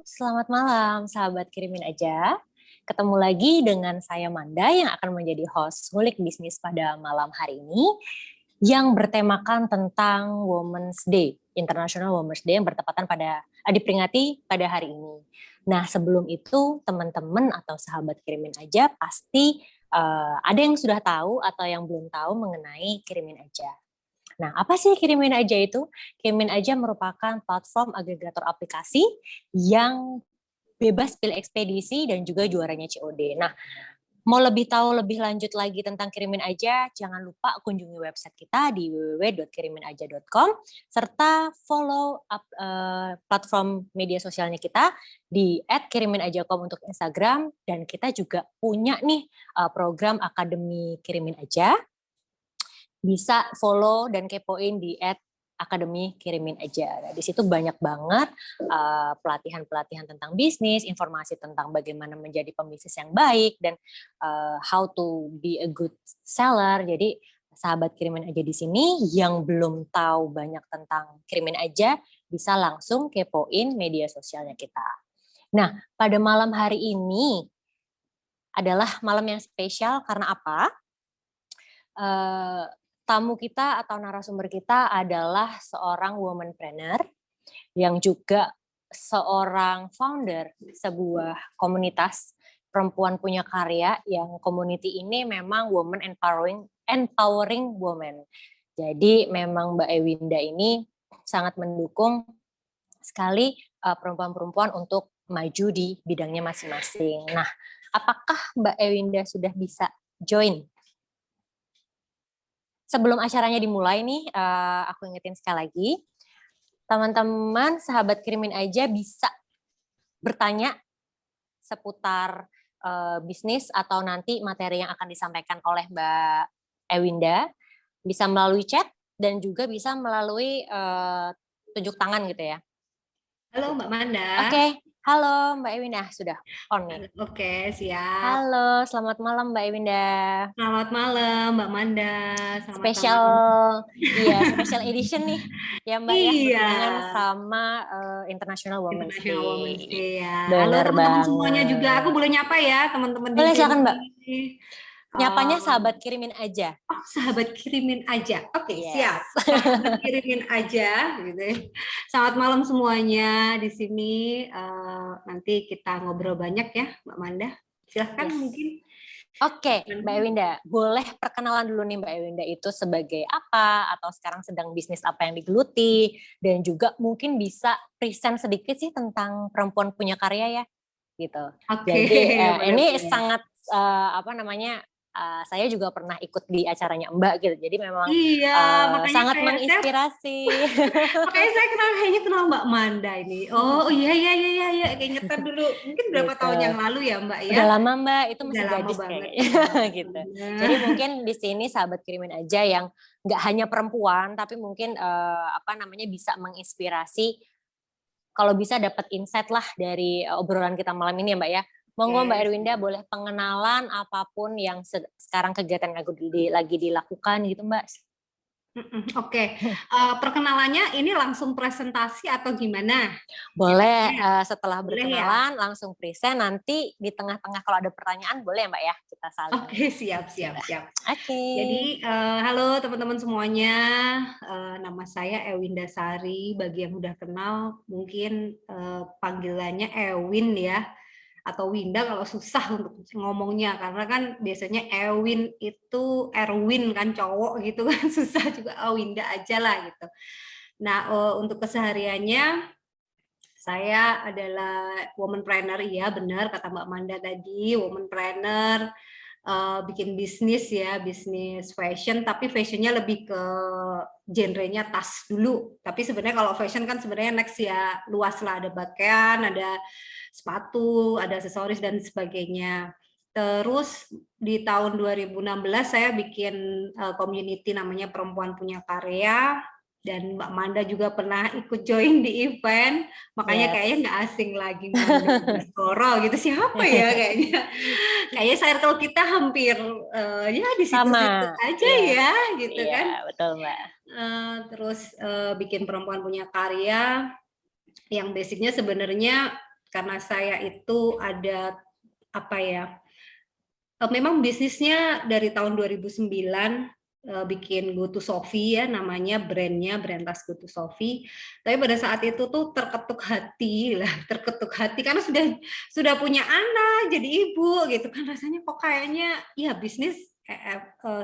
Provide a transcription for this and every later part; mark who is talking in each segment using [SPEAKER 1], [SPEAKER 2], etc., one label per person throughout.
[SPEAKER 1] selamat malam sahabat Kirimin Aja. Ketemu lagi dengan saya Manda yang akan menjadi host Ngulik Bisnis pada malam hari ini yang bertemakan tentang Women's Day, International Women's Day yang bertepatan diperingati pada hari ini. Nah, sebelum itu teman-teman atau sahabat Kirimin Aja pasti ada yang sudah tahu atau yang belum tahu mengenai Kirimin Aja. Nah, apa sih Kirimin Aja itu? Kirimin Aja merupakan platform agregator aplikasi yang bebas pilih ekspedisi dan juga juaranya COD. Nah, mau lebih tahu lebih lanjut lagi tentang Kirimin Aja, jangan lupa kunjungi website kita di www.kiriminaja.com serta follow platform media sosialnya kita di @kiriminaja.com untuk Instagram, dan kita juga punya nih program Akademi Kirimin Aja. Bisa follow dan kepoin di @akademi Kirimin Aja. Nah, di situ banyak banget pelatihan-pelatihan tentang bisnis, informasi tentang bagaimana menjadi pembisnis yang baik, dan how to be a good seller. Jadi sahabat Kirimin Aja di sini yang belum tahu banyak tentang Kirimin Aja bisa langsung kepoin media sosialnya kita. Nah, pada malam hari ini adalah malam yang spesial karena apa? Tamu kita atau narasumber kita adalah seorang womanpreneur yang juga seorang founder sebuah komunitas perempuan punya karya, yang community ini memang woman empowering women. Jadi memang Mbak Ewinda ini sangat mendukung sekali perempuan-perempuan untuk maju di bidangnya masing-masing. Nah, apakah Mbak Ewinda sudah bisa join? Sebelum acaranya dimulai nih, aku ingetin sekali lagi, teman-teman sahabat Kirimin Aja bisa bertanya seputar bisnis atau nanti materi yang akan disampaikan oleh Mbak Ewinda, bisa melalui chat dan juga bisa melalui tunjuk tangan gitu ya.
[SPEAKER 2] Halo Mbak Manda.
[SPEAKER 1] Oke, halo Mbak Ewinda, sudah on nih.
[SPEAKER 2] Oke, siap.
[SPEAKER 1] Halo, selamat malam Mbak Ewinda.
[SPEAKER 2] Selamat malam Mbak Manda. Selamat
[SPEAKER 1] Special edition nih ya Mbak ya,
[SPEAKER 2] Iya.
[SPEAKER 1] berhubungan sama International Women's
[SPEAKER 2] International Women's
[SPEAKER 1] Day.
[SPEAKER 2] Day ya. Halo
[SPEAKER 1] Bener
[SPEAKER 2] teman-teman semuanya juga. Aku
[SPEAKER 1] banget.
[SPEAKER 2] boleh nyapa ya teman-teman di
[SPEAKER 1] Boleh, silakan
[SPEAKER 2] sini.
[SPEAKER 1] Mbak. Nyapanya sahabat Kirimin Aja.
[SPEAKER 2] Oh, sahabat Kirimin Aja. Oke,
[SPEAKER 1] Yes.
[SPEAKER 2] siap. Sahabat Kirimin Aja gitu ya. Selamat malam semuanya di sini. Nanti kita ngobrol banyak ya Mbak Manda. Silahkan
[SPEAKER 1] Yes.
[SPEAKER 2] mungkin.
[SPEAKER 1] Oke, Mbak Ewinda, boleh perkenalan dulu nih Mbak Ewinda itu sebagai apa, atau sekarang sedang bisnis apa yang digeluti, dan juga mungkin bisa present sedikit sih tentang perempuan punya karya ya, gitu.
[SPEAKER 2] Oke,
[SPEAKER 1] Jadi ini
[SPEAKER 2] boleh.
[SPEAKER 1] sangat saya juga pernah ikut di acaranya Mbak gitu, jadi memang
[SPEAKER 2] Iya, makanya
[SPEAKER 1] sangat
[SPEAKER 2] kayak
[SPEAKER 1] menginspirasi.
[SPEAKER 2] makanya saya kayaknya kenal Mbak Manda ini. Oh, iya iya iya iya iya, keingetan dulu. Mungkin berapa
[SPEAKER 1] Gitu.
[SPEAKER 2] tahun yang lalu ya, Mbak ya?
[SPEAKER 1] Udah lama Mbak, itu
[SPEAKER 2] Udah
[SPEAKER 1] masih
[SPEAKER 2] lama
[SPEAKER 1] gadis
[SPEAKER 2] banget
[SPEAKER 1] kayaknya
[SPEAKER 2] ya.
[SPEAKER 1] gitu. Jadi mungkin di sini sahabat Kirimin Aja yang nggak hanya perempuan, tapi mungkin bisa menginspirasi, kalau bisa dapat insight lah dari obrolan kita malam ini ya Mbak ya. Monggo Mbak
[SPEAKER 2] Yes.
[SPEAKER 1] Erwinda, boleh pengenalan apapun yang sekarang kegiatan lagi dilakukan gitu Mbak.
[SPEAKER 2] Oke. Perkenalannya ini langsung presentasi atau gimana?
[SPEAKER 1] Boleh,
[SPEAKER 2] Enaknya?
[SPEAKER 1] setelah
[SPEAKER 2] Boleh ya?
[SPEAKER 1] berkenalan langsung present, nanti di tengah-tengah kalau ada pertanyaan boleh ya Mbak ya, kita saling.
[SPEAKER 2] Oke, siap siap siap.
[SPEAKER 1] Oke.
[SPEAKER 2] Jadi, halo teman-teman semuanya, nama saya Ewinda Sari, bagi yang udah kenal mungkin panggilannya Ewin ya, atau Winda kalau susah untuk ngomongnya, karena kan biasanya Ewin itu Erwin kan cowok gitu kan, susah juga, Winda aja lah gitu. Nah, untuk kesehariannya saya adalah womanpreneur, iya benar kata Mbak Manda tadi, womanpreneur, bikin bisnis ya, bisnis fashion, tapi fashionnya lebih ke genrenya tas dulu. Tapi sebenarnya kalau fashion kan sebenarnya next ya, luas lah, ada pakaian, ada sepatu, ada aksesoris dan sebagainya. Terus di tahun 2016 saya bikin community namanya Perempuan Punya Karya, dan Mbak Manda juga pernah ikut join di event, makanya kayaknya nggak asing lagi Manda Baskoro gitu, siapa ya kayaknya. Kayaknya circle kita hampir ya di situ-situ
[SPEAKER 1] Sama.
[SPEAKER 2] aja
[SPEAKER 1] Yes.
[SPEAKER 2] ya gitu
[SPEAKER 1] Iya,
[SPEAKER 2] kan.
[SPEAKER 1] betul Mbak.
[SPEAKER 2] Terus bikin Perempuan Punya Karya yang basicnya sebenarnya karena saya itu ada apa ya, memang bisnisnya dari tahun 2009 bikin Go To Sofi ya, namanya brandnya brand tas Go To Sofi. Tapi pada saat itu tuh terketuk hati lah, terketuk hati karena sudah punya anak, jadi ibu gitu kan, rasanya kok kayaknya ya bisnis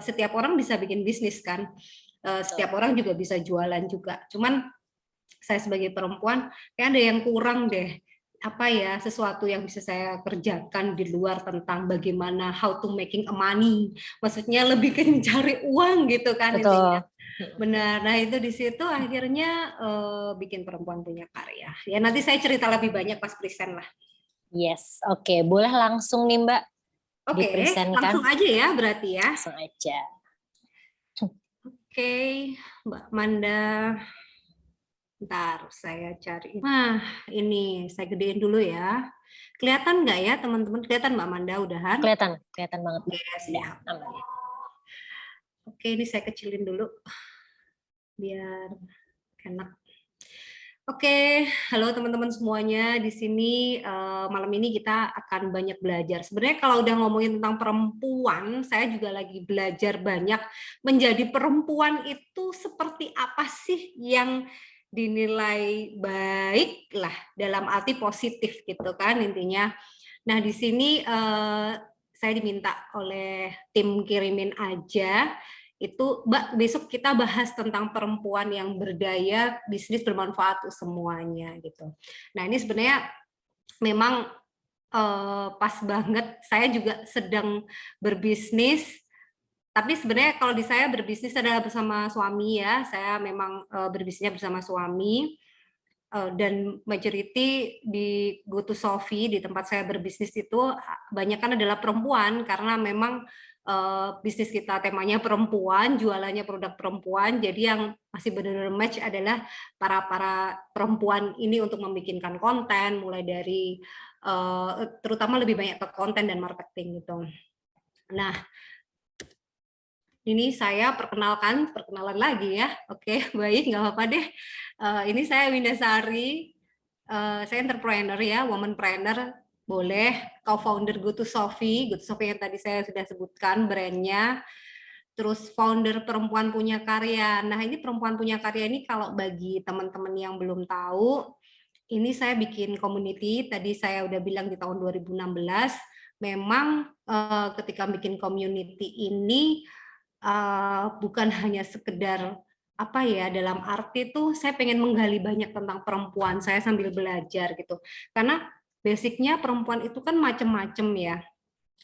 [SPEAKER 2] setiap orang bisa bikin bisnis kan, setiap orang juga bisa jualan juga. Cuman saya sebagai perempuan kayak ada yang kurang deh, apa ya, sesuatu yang bisa saya kerjakan di luar tentang bagaimana how to making a money, maksudnya lebih ke mencari uang gitu kan intinya.
[SPEAKER 1] Betul.
[SPEAKER 2] Benar. Nah itu di situ akhirnya bikin perempuan punya karya. Ya nanti saya cerita lebih banyak pas present lah.
[SPEAKER 1] Yes, oke. Boleh langsung nih Mbak
[SPEAKER 2] Oke,
[SPEAKER 1] dipresentkan.
[SPEAKER 2] langsung aja ya berarti ya.
[SPEAKER 1] Langsung aja.
[SPEAKER 2] Oke, Mbak Manda. Bentar, saya cari. Nah, ini saya gedein dulu ya. Kelihatan nggak ya teman-teman? Kelihatan Mbak Manda udahan?
[SPEAKER 1] Kelihatan banget.
[SPEAKER 2] Oke, siap.
[SPEAKER 1] Aman.
[SPEAKER 2] Oke, ini saya kecilin dulu biar enak. Oke, halo teman-teman semuanya. Di sini malam ini kita akan banyak belajar. Sebenarnya kalau udah ngomongin tentang perempuan, saya juga lagi belajar banyak. Menjadi perempuan itu seperti apa sih yang dinilai baik lah, dalam arti positif gitu kan intinya. Nah di sini saya diminta oleh tim Kirimin Aja itu, Mbak, besok kita bahas tentang perempuan yang berdaya, bisnis bermanfaat untuk semuanya gitu. Nah ini sebenarnya memang pas banget, saya juga sedang berbisnis, tapi sebenarnya kalau di saya berbisnis adalah bersama suami ya, saya memang berbisnisnya bersama suami, dan majority di Go To Sofi, di tempat saya berbisnis itu banyak kan adalah perempuan, karena memang bisnis kita temanya perempuan, jualannya produk perempuan, jadi yang masih benar-benar match adalah para perempuan ini untuk membikinkan konten, mulai dari terutama lebih banyak ke konten dan marketing gitu. Nah, ini saya perkenalan lagi ya. Oke, baik, nggak apa-apa deh. Ini saya Winda Sari, saya entrepreneur ya, womanpreneur, boleh, co-founder Go To Sofi yang tadi saya sudah sebutkan brandnya, terus founder Perempuan Punya Karya. Nah ini Perempuan Punya Karya ini kalau bagi teman-teman yang belum tahu, ini saya bikin community, tadi saya udah bilang di tahun 2016, memang ketika bikin community ini bukan hanya sekedar apa ya, dalam arti tuh saya pengen menggali banyak tentang perempuan, saya sambil belajar gitu. Karena basicnya perempuan itu kan macem-macem ya.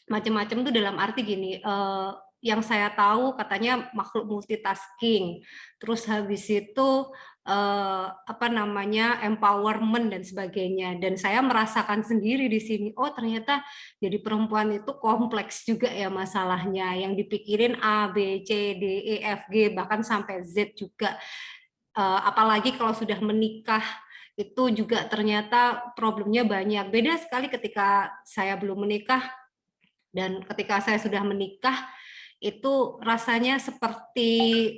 [SPEAKER 2] Macem-macem tuh dalam arti gini, yang saya tahu katanya makhluk multitasking. Terus habis itu apa namanya, empowerment dan sebagainya. Dan saya merasakan sendiri di sini, oh ternyata jadi perempuan itu kompleks juga ya masalahnya. Yang dipikirin A, B, C, D, E, F, G, bahkan sampai Z juga. Apalagi kalau sudah menikah, itu juga ternyata problemnya banyak. Beda sekali ketika saya belum menikah dan ketika saya sudah menikah, itu rasanya seperti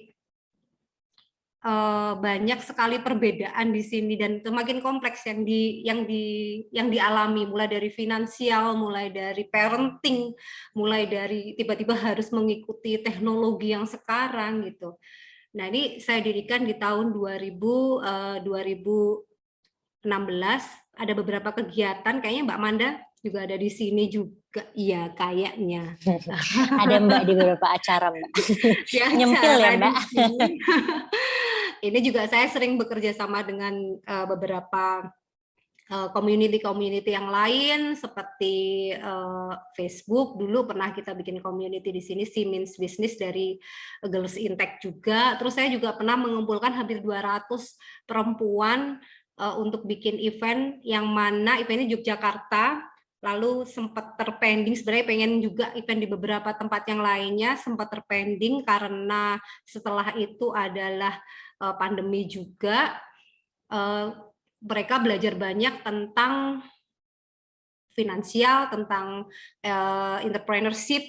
[SPEAKER 2] banyak sekali perbedaan di sini dan semakin kompleks yang dialami, mulai dari finansial, mulai dari parenting, mulai dari tiba-tiba harus mengikuti teknologi yang sekarang gitu. Nah, ini saya dirikan di tahun 2016, ada beberapa kegiatan, kayaknya Mbak Manda juga ada di sini juga, iya kayaknya.
[SPEAKER 1] Ada Mbak di beberapa acara Mbak. Nyempil ya Mbak.
[SPEAKER 2] Ini juga saya sering bekerja sama dengan beberapa community yang lain seperti Facebook. Dulu pernah kita bikin community di sini, Siemens Business dari Girls Intech juga. Terus saya juga pernah mengumpulkan hampir 200 perempuan untuk bikin event, yang mana eventnya Yogyakarta. Lalu sempat terpending, sebenarnya pengen juga event di beberapa tempat yang lainnya, sempat terpending karena setelah itu adalah pandemi juga. Mereka belajar banyak tentang finansial, tentang entrepreneurship,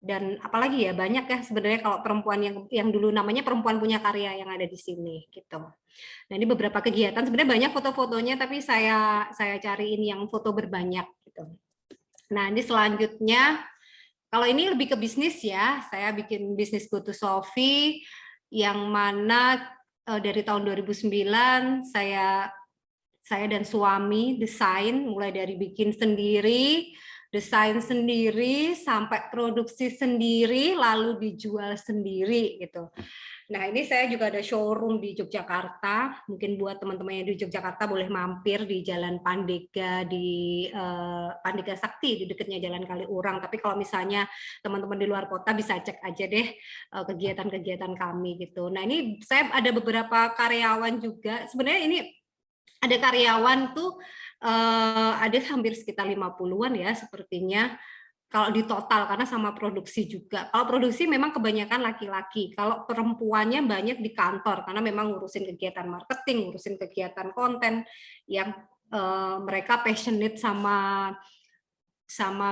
[SPEAKER 2] dan apalagi ya banyak ya sebenarnya kalau perempuan yang dulu namanya perempuan punya karya yang ada di sini gitu. Nah ini beberapa kegiatan sebenarnya banyak foto-fotonya tapi saya cariin yang foto berbanyak gitu. Nah ini selanjutnya kalau ini lebih ke bisnis ya, saya bikin bisnis Go to Sophie yang mana dari tahun 2009 saya dan suami desain mulai dari bikin sendiri, desain sendiri sampai produksi sendiri lalu dijual sendiri gitu. Nah, ini saya juga ada showroom di Yogyakarta. Mungkin buat teman-teman yang di Yogyakarta boleh mampir di Jalan Pandega di Pandega Sakti di dekatnya Jalan Kaliurang. Tapi kalau misalnya teman-teman di luar kota bisa cek aja deh kegiatan-kegiatan kami gitu. Nah, ini saya ada beberapa karyawan juga. Sebenarnya ini ada karyawan tuh ada hampir sekitar 50-an ya sepertinya kalau di total karena sama produksi juga. Kalau produksi memang kebanyakan laki-laki. Kalau perempuannya banyak di kantor karena memang ngurusin kegiatan marketing, ngurusin kegiatan konten yang mereka passionate sama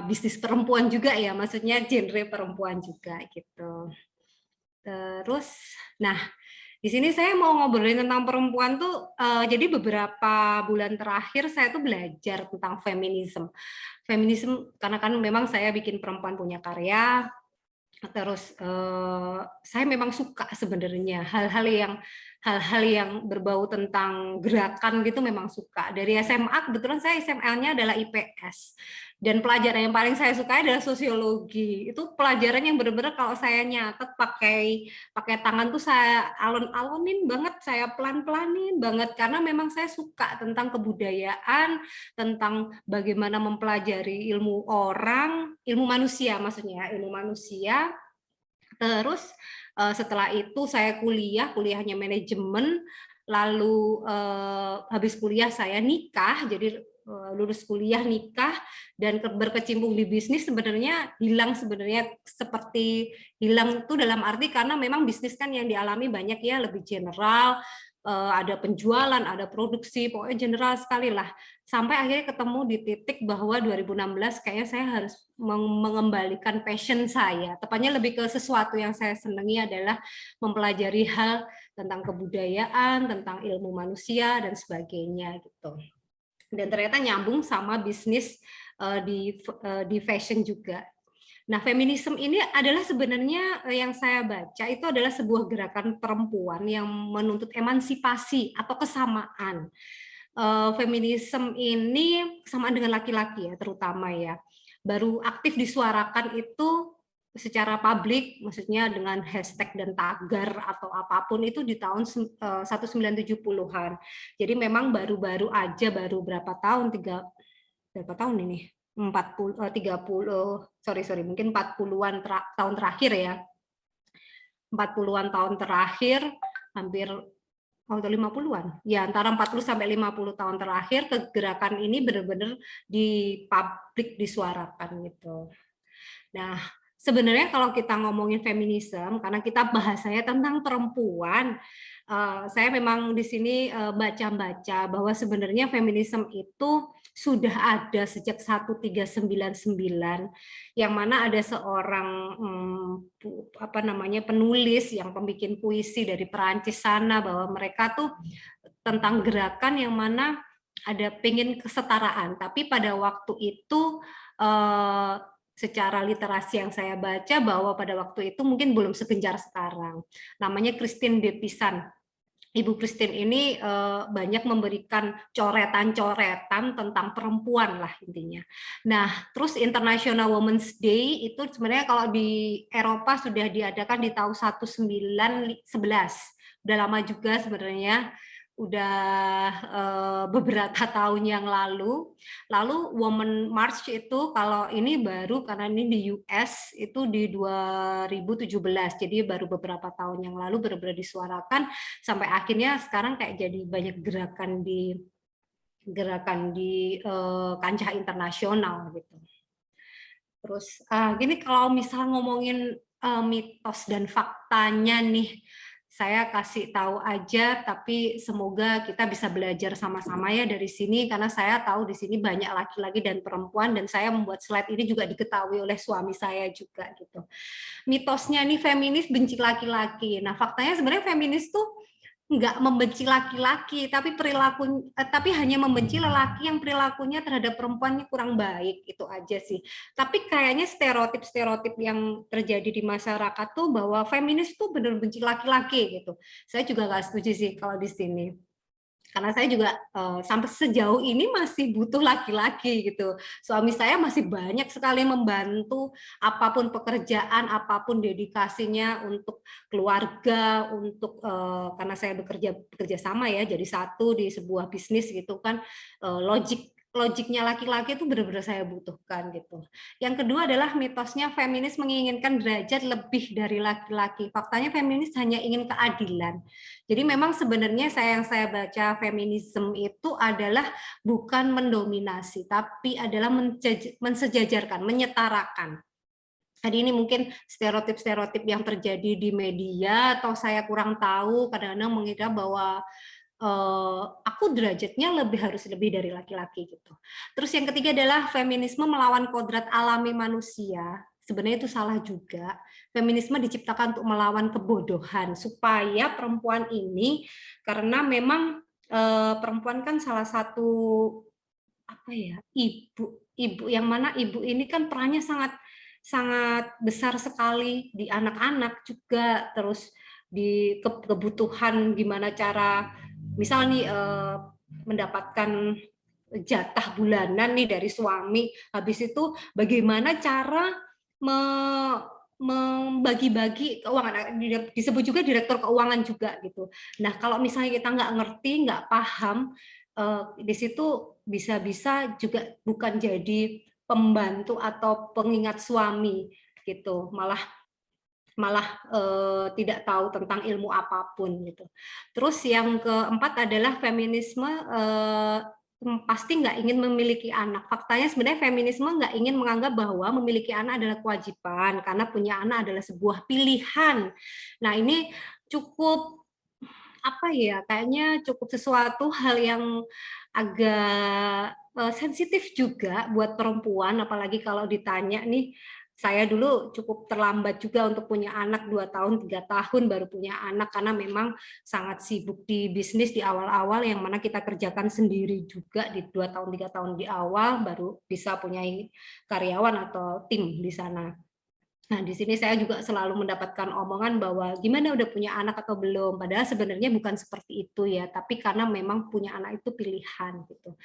[SPEAKER 2] bisnis perempuan juga ya, maksudnya genre perempuan juga gitu. Terus, nah di sini saya mau ngobrolin tentang perempuan tuh, jadi beberapa bulan terakhir saya tuh belajar tentang feminisme. Feminisme karena kan memang saya bikin perempuan punya karya, terus saya memang suka sebenarnya hal-hal yang berbau tentang gerakan gitu memang suka. Dari SMA kebetulan saya SML-nya adalah IPS. Dan pelajaran yang paling saya suka adalah sosiologi. Itu pelajaran yang benar-benar kalau saya nyatet pakai tangan tuh saya alon-alonin banget, saya pelan-pelanin banget karena memang saya suka tentang kebudayaan, tentang bagaimana mempelajari ilmu orang, ilmu manusia maksudnya, ilmu manusia. Terus setelah itu saya kuliahnya manajemen, lalu habis kuliah saya nikah, jadi lulus kuliah nikah dan berkecimpung di bisnis sebenarnya seperti hilang itu dalam arti karena memang bisnis kan yang dialami banyak ya lebih general, ada penjualan, ada produksi, pokoknya general sekali lah. Sampai akhirnya ketemu di titik bahwa 2016 kayaknya saya harus mengembalikan passion saya. Tepatnya lebih ke sesuatu yang saya senangi adalah mempelajari hal tentang kebudayaan, tentang ilmu manusia dan sebagainya gitu. Dan ternyata nyambung sama bisnis di fashion juga. Nah, feminisme ini adalah sebenarnya yang saya baca itu adalah sebuah gerakan perempuan yang menuntut emansipasi atau kesamaan. Feminisme ini kesamaan dengan laki-laki ya, terutama ya. Baru aktif disuarakan itu secara publik, maksudnya dengan hashtag dan tagar atau apapun itu di tahun 1970-an. Jadi memang baru-baru aja, baru berapa tahun ini? 40 mungkin 40-an tahun terakhir ya. 40-an tahun terakhir, hampir atau 50-an. Ya, antara 40 sampai 50 tahun terakhir kegerakan ini benar-benar di publik disuarakan gitu. Nah, sebenarnya kalau kita ngomongin feminisme, karena kita bahasanya tentang perempuan, saya memang di sini baca-baca bahwa sebenarnya feminisme itu sudah ada sejak 1399, yang mana ada seorang penulis yang pembikin puisi dari Perancis sana bahwa mereka tuh tentang gerakan yang mana ada pengen kesetaraan, tapi pada waktu itu secara literasi yang saya baca bahwa pada waktu itu mungkin belum segencar sekarang. Namanya Christine de Pizan. Ibu Christine ini banyak memberikan coretan-coretan tentang perempuan lah intinya. Nah, terus International Women's Day itu sebenarnya kalau di Eropa sudah diadakan di tahun 1911. Udah lama juga sebenarnya. Udah beberapa tahun yang lalu. Lalu Women March itu kalau ini baru karena ini di US itu di 2017. Jadi baru beberapa tahun yang lalu benar-benar disuarakan sampai akhirnya sekarang kayak jadi banyak gerakan di kancah internasional gitu. Terus gini kalau misal ngomongin mitos dan faktanya nih saya kasih tahu aja, tapi semoga kita bisa belajar sama-sama ya dari sini, karena saya tahu di sini banyak laki-laki dan perempuan, dan saya membuat slide ini juga diketahui oleh suami saya juga gitu. Mitosnya nih feminis benci laki-laki. Nah, faktanya sebenarnya feminis tuh nggak membenci laki-laki, tapi hanya membenci lelaki yang perilakunya terhadap perempuannya kurang baik, itu aja sih. Tapi kayaknya stereotip-stereotip yang terjadi di masyarakat tuh bahwa feminis tuh benar benci laki-laki gitu. Saya juga nggak setuju sih kalau di sini. Karena saya juga sampai sejauh ini masih butuh laki-laki gitu. Suami saya masih banyak sekali membantu apapun pekerjaan, apapun dedikasinya untuk keluarga, untuk karena saya bekerja sama ya, jadi satu di sebuah bisnis gitu kan, logiknya laki-laki itu benar-benar saya butuhkan gitu. Yang kedua adalah mitosnya feminis menginginkan derajat lebih dari laki-laki. Faktanya feminis hanya ingin keadilan. Jadi memang sebenarnya yang saya baca feminisme itu adalah bukan mendominasi, tapi adalah mensejajarkan, menyetarakan. Jadi ini mungkin stereotip-stereotip yang terjadi di media, atau saya kurang tahu, kadang-kadang mengira bahwa aku derajatnya harus lebih dari laki-laki gitu. Terus yang ketiga adalah feminisme melawan kodrat alami manusia. Sebenarnya itu salah juga. Feminisme diciptakan untuk melawan kebodohan supaya perempuan ini, karena memang perempuan kan salah satu apa ya, ibu yang mana ibu ini kan perannya sangat sangat besar sekali di anak-anak juga, terus di kebutuhan gimana cara misal nih mendapatkan jatah bulanan nih dari suami, habis itu bagaimana cara membagi-bagi keuangan, disebut juga direktur keuangan juga gitu. Nah kalau misalnya kita nggak ngerti, nggak paham, di situ bisa-bisa juga bukan jadi pembantu atau pengingat suami gitu, malah tidak tahu tentang ilmu apapun gitu. Terus yang keempat adalah feminisme pasti nggak ingin memiliki anak. Faktanya sebenarnya feminisme nggak ingin menganggap bahwa memiliki anak adalah kewajiban, karena punya anak adalah sebuah pilihan. Nah ini cukup apa ya, kayaknya cukup sesuatu hal yang agak sensitif juga buat perempuan, apalagi kalau ditanya nih, saya dulu cukup terlambat juga untuk punya anak, 2 tahun, 3 tahun baru punya anak, karena memang sangat sibuk di bisnis di awal-awal, yang mana kita kerjakan sendiri juga di 2 tahun, 3 tahun di awal, baru bisa punya karyawan atau tim di sana. Nah, di sini saya juga selalu mendapatkan omongan bahwa gimana udah punya anak atau belum, padahal sebenarnya bukan seperti itu ya, tapi karena memang punya anak itu pilihan gitu.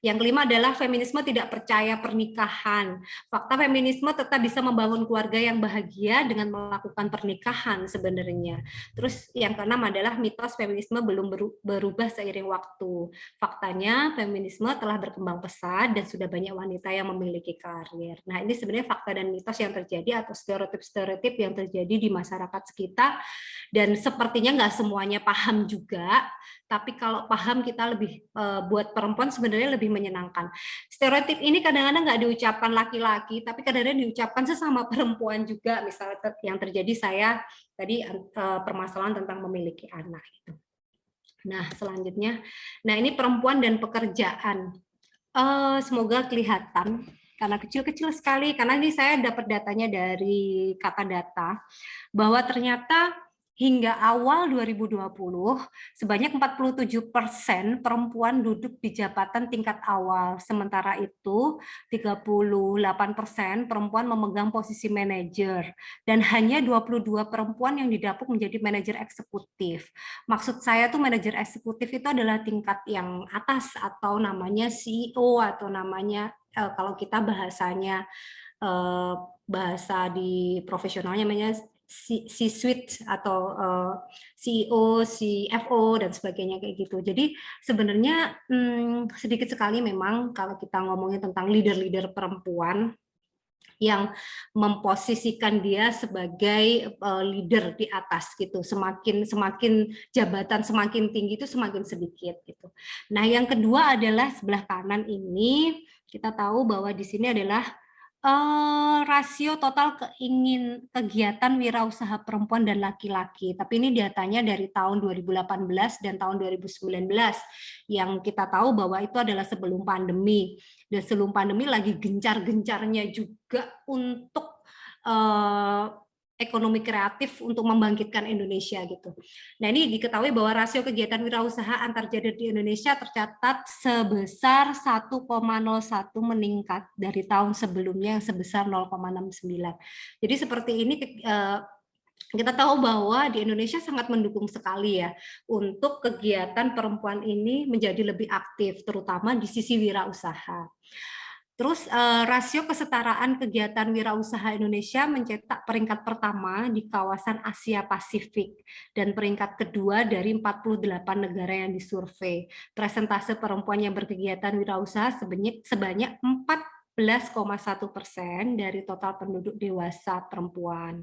[SPEAKER 2] Yang kelima adalah feminisme tidak percaya pernikahan. Fakta feminisme tetap bisa membangun keluarga yang bahagia dengan melakukan pernikahan sebenarnya. Terus yang keenam adalah mitos feminisme belum berubah seiring waktu. Faktanya feminisme telah berkembang pesat dan sudah banyak wanita yang memiliki karir. Nah ini sebenarnya fakta dan mitos yang terjadi atau stereotip-stereotip yang terjadi di masyarakat sekitar, dan sepertinya nggak semuanya paham juga, tapi kalau paham kita lebih buat perempuan sebenarnya lebih menyenangkan. Stereotip ini kadang-kadang nggak diucapkan laki-laki, tapi kadang-kadang diucapkan sesama perempuan juga. Misalnya yang terjadi saya tadi permasalahan tentang memiliki anak itu. Nah selanjutnya, nah ini perempuan dan pekerjaan. Semoga kelihatan karena kecil-kecil sekali, karena ini saya dapat datanya dari Kata Data, bahwa ternyata hingga awal 2020 sebanyak 47% perempuan duduk di jabatan tingkat awal, sementara itu 38% perempuan memegang posisi manajer, dan hanya 22 perempuan yang didapuk menjadi manajer eksekutif. Maksud saya tuh manajer eksekutif itu adalah tingkat yang atas, atau namanya CEO, atau namanya kalau kita bahasanya bahasa di profesionalnya namanya C-suite atau CEO, CFO dan sebagainya kayak gitu. Jadi sebenarnya sedikit sekali memang kalau kita ngomongin tentang leader-leader perempuan yang memposisikan dia sebagai leader di atas gitu. Semakin jabatan semakin tinggi itu semakin sedikit gitu. Nah, yang kedua adalah sebelah kanan ini kita tahu bahwa di sini adalah Rasio total kegiatan wirausaha perempuan dan laki-laki, tapi ini datanya dari tahun 2018 dan tahun 2019, yang kita tahu bahwa itu adalah sebelum pandemi, dan sebelum pandemi lagi gencar-gencarnya juga untuk ekonomi kreatif untuk membangkitkan Indonesia gitu. Nah, ini diketahui bahwa rasio kegiatan wirausaha antar gender di Indonesia tercatat sebesar 1,01 meningkat dari tahun sebelumnya yang sebesar 0,69. Jadi seperti ini kita tahu bahwa di Indonesia sangat mendukung sekali ya untuk kegiatan perempuan ini menjadi lebih aktif, terutama di sisi wirausaha. Terus rasio kesetaraan kegiatan wirausaha Indonesia mencetak peringkat pertama di kawasan Asia Pasifik dan peringkat kedua dari 48 negara yang disurvei. Presentase perempuan yang berkegiatan wirausaha sebanyak 14,1% dari total penduduk dewasa perempuan.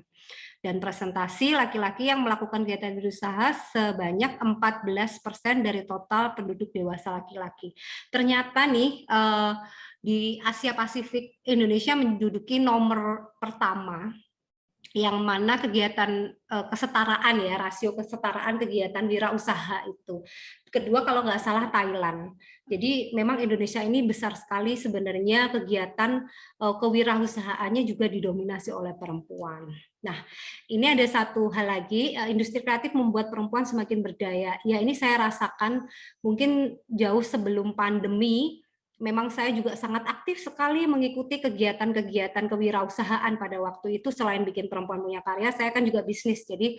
[SPEAKER 2] Dan presentasi laki-laki yang melakukan kegiatan wirausaha sebanyak 14% dari total penduduk dewasa laki-laki. Ternyata nih di Asia Pasifik Indonesia menduduki nomor pertama yang mana kegiatan kesetaraan ya, rasio kesetaraan kegiatan wirausaha itu. Kedua kalau nggak salah Thailand. Jadi memang Indonesia ini besar sekali sebenarnya kegiatan kewirausahaannya juga didominasi oleh perempuan. Nah, ini ada satu hal lagi, industri kreatif membuat perempuan semakin berdaya. Ya, ini saya rasakan mungkin jauh sebelum pandemi. Memang saya juga sangat aktif sekali mengikuti kegiatan-kegiatan kewirausahaan pada waktu itu. Selain bikin Perempuan Punya Karya, saya kan juga bisnis. Jadi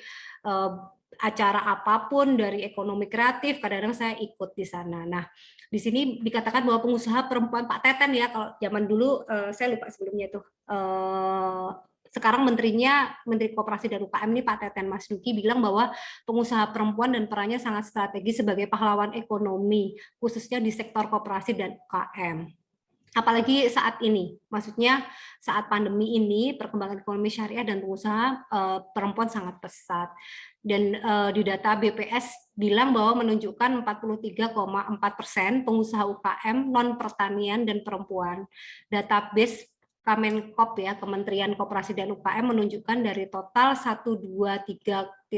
[SPEAKER 2] acara apapun dari ekonomi kreatif, kadang-kadang saya ikut di sana. Nah, di sini dikatakan bahwa pengusaha perempuan Pak Teten ya, kalau zaman dulu saya lupa sebelumnya itu. Sekarang Menteri Koperasi dan UKM ini Pak Teten Mas Duki bilang bahwa pengusaha perempuan dan perannya sangat strategis sebagai pahlawan ekonomi, khususnya di sektor koperasi dan UKM. Apalagi saat ini, maksudnya saat pandemi ini, perkembangan ekonomi syariah dan pengusaha perempuan sangat pesat. Dan di data BPS bilang bahwa menunjukkan 43,4% pengusaha UKM non pertanian dan perempuan. Database Kemenkop ya, Kementerian Koperasi dan UKM menunjukkan dari total 123.048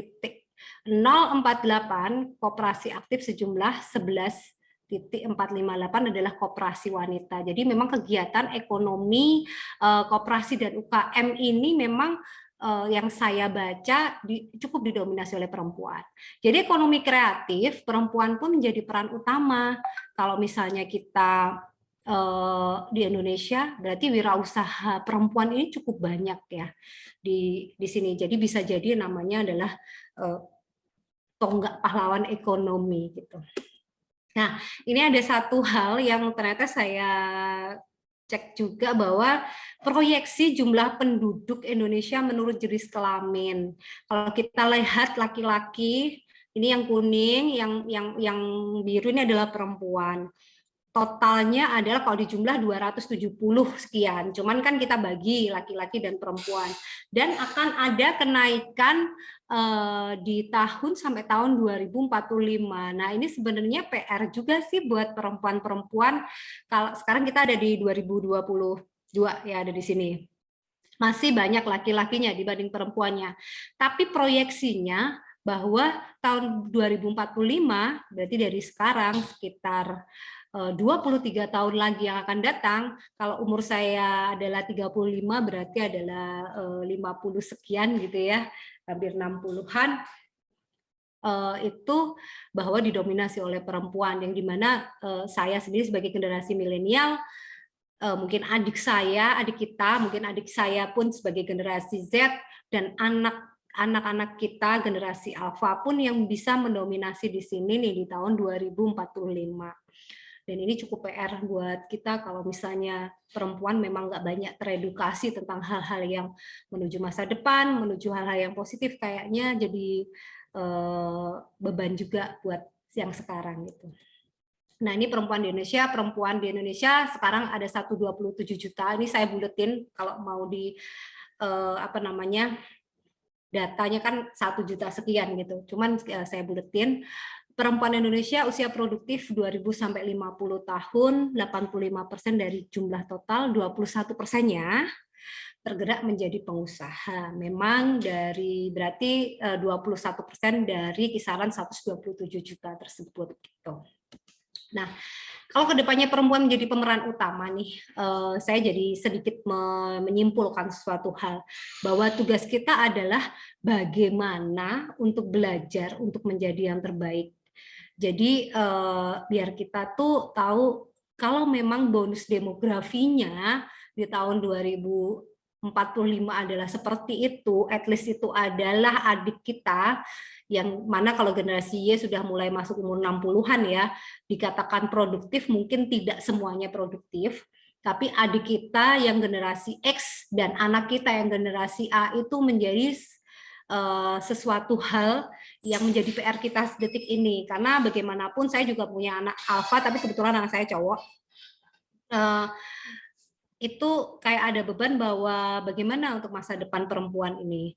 [SPEAKER 2] koperasi aktif sejumlah 11.458 adalah koperasi wanita. Jadi memang kegiatan ekonomi koperasi dan UKM ini memang yang saya baca cukup didominasi oleh perempuan. Jadi ekonomi kreatif perempuan pun menjadi peran utama. Kalau misalnya kita di Indonesia, berarti wirausaha perempuan ini cukup banyak ya di sini. Jadi bisa jadi namanya adalah tonggak pahlawan ekonomi gitu. Nah, ini ada satu hal yang ternyata saya cek juga bahwa proyeksi jumlah penduduk Indonesia menurut jenis kelamin. Kalau kita lihat laki-laki, ini yang kuning, yang biru ini adalah perempuan. Totalnya adalah kalau dijumlah 270 sekian. Cuman kan kita bagi laki-laki dan perempuan. Dan akan ada kenaikan di tahun sampai tahun 2045. Nah, ini sebenarnya PR juga sih buat perempuan-perempuan. Kalau sekarang kita ada di 2022 ya, ada di sini. Masih banyak laki-lakinya dibanding perempuannya. Tapi proyeksinya bahwa tahun 2045 berarti dari sekarang sekitar 23 tahun lagi yang akan datang, kalau umur saya adalah 35 berarti adalah 50 sekian gitu ya, hampir 60-an, itu bahwa didominasi oleh perempuan, yang dimana saya sendiri sebagai generasi milenial, mungkin adik kita, mungkin adik saya pun sebagai generasi Z, dan anak-anak kita generasi Alpha pun yang bisa mendominasi di sini nih di tahun 2045. Dan ini cukup PR buat kita kalau misalnya perempuan memang nggak banyak teredukasi tentang hal-hal yang menuju masa depan, menuju hal-hal yang positif, kayaknya jadi beban juga buat yang sekarang gitu. Nah, ini perempuan di Indonesia sekarang ada 127 juta. Ini saya buletin kalau mau di datanya kan 1 juta sekian gitu. Cuman saya buletin perempuan Indonesia usia produktif 2000 sampai 50 tahun, 85% dari jumlah total, 21%-nya tergerak menjadi pengusaha. Memang dari berarti 21% dari kisaran 127 juta tersebut gitu. Nah, kalau kedepannya perempuan menjadi pemeran utama nih, saya jadi sedikit menyimpulkan suatu hal bahwa tugas kita adalah bagaimana untuk belajar untuk menjadi yang terbaik. Jadi biar kita tuh tahu kalau memang bonus demografinya di tahun 2045 adalah seperti itu, at least itu adalah adik kita yang mana kalau generasi Y sudah mulai masuk umur 60-an ya, dikatakan produktif mungkin tidak semuanya produktif, tapi adik kita yang generasi X dan anak kita yang generasi A itu menjadi sesuatu hal yang menjadi PR kita detik ini, karena bagaimanapun saya juga punya anak alfa tapi kebetulan anak saya cowok. Itu kayak ada beban bahwa bagaimana untuk masa depan perempuan ini,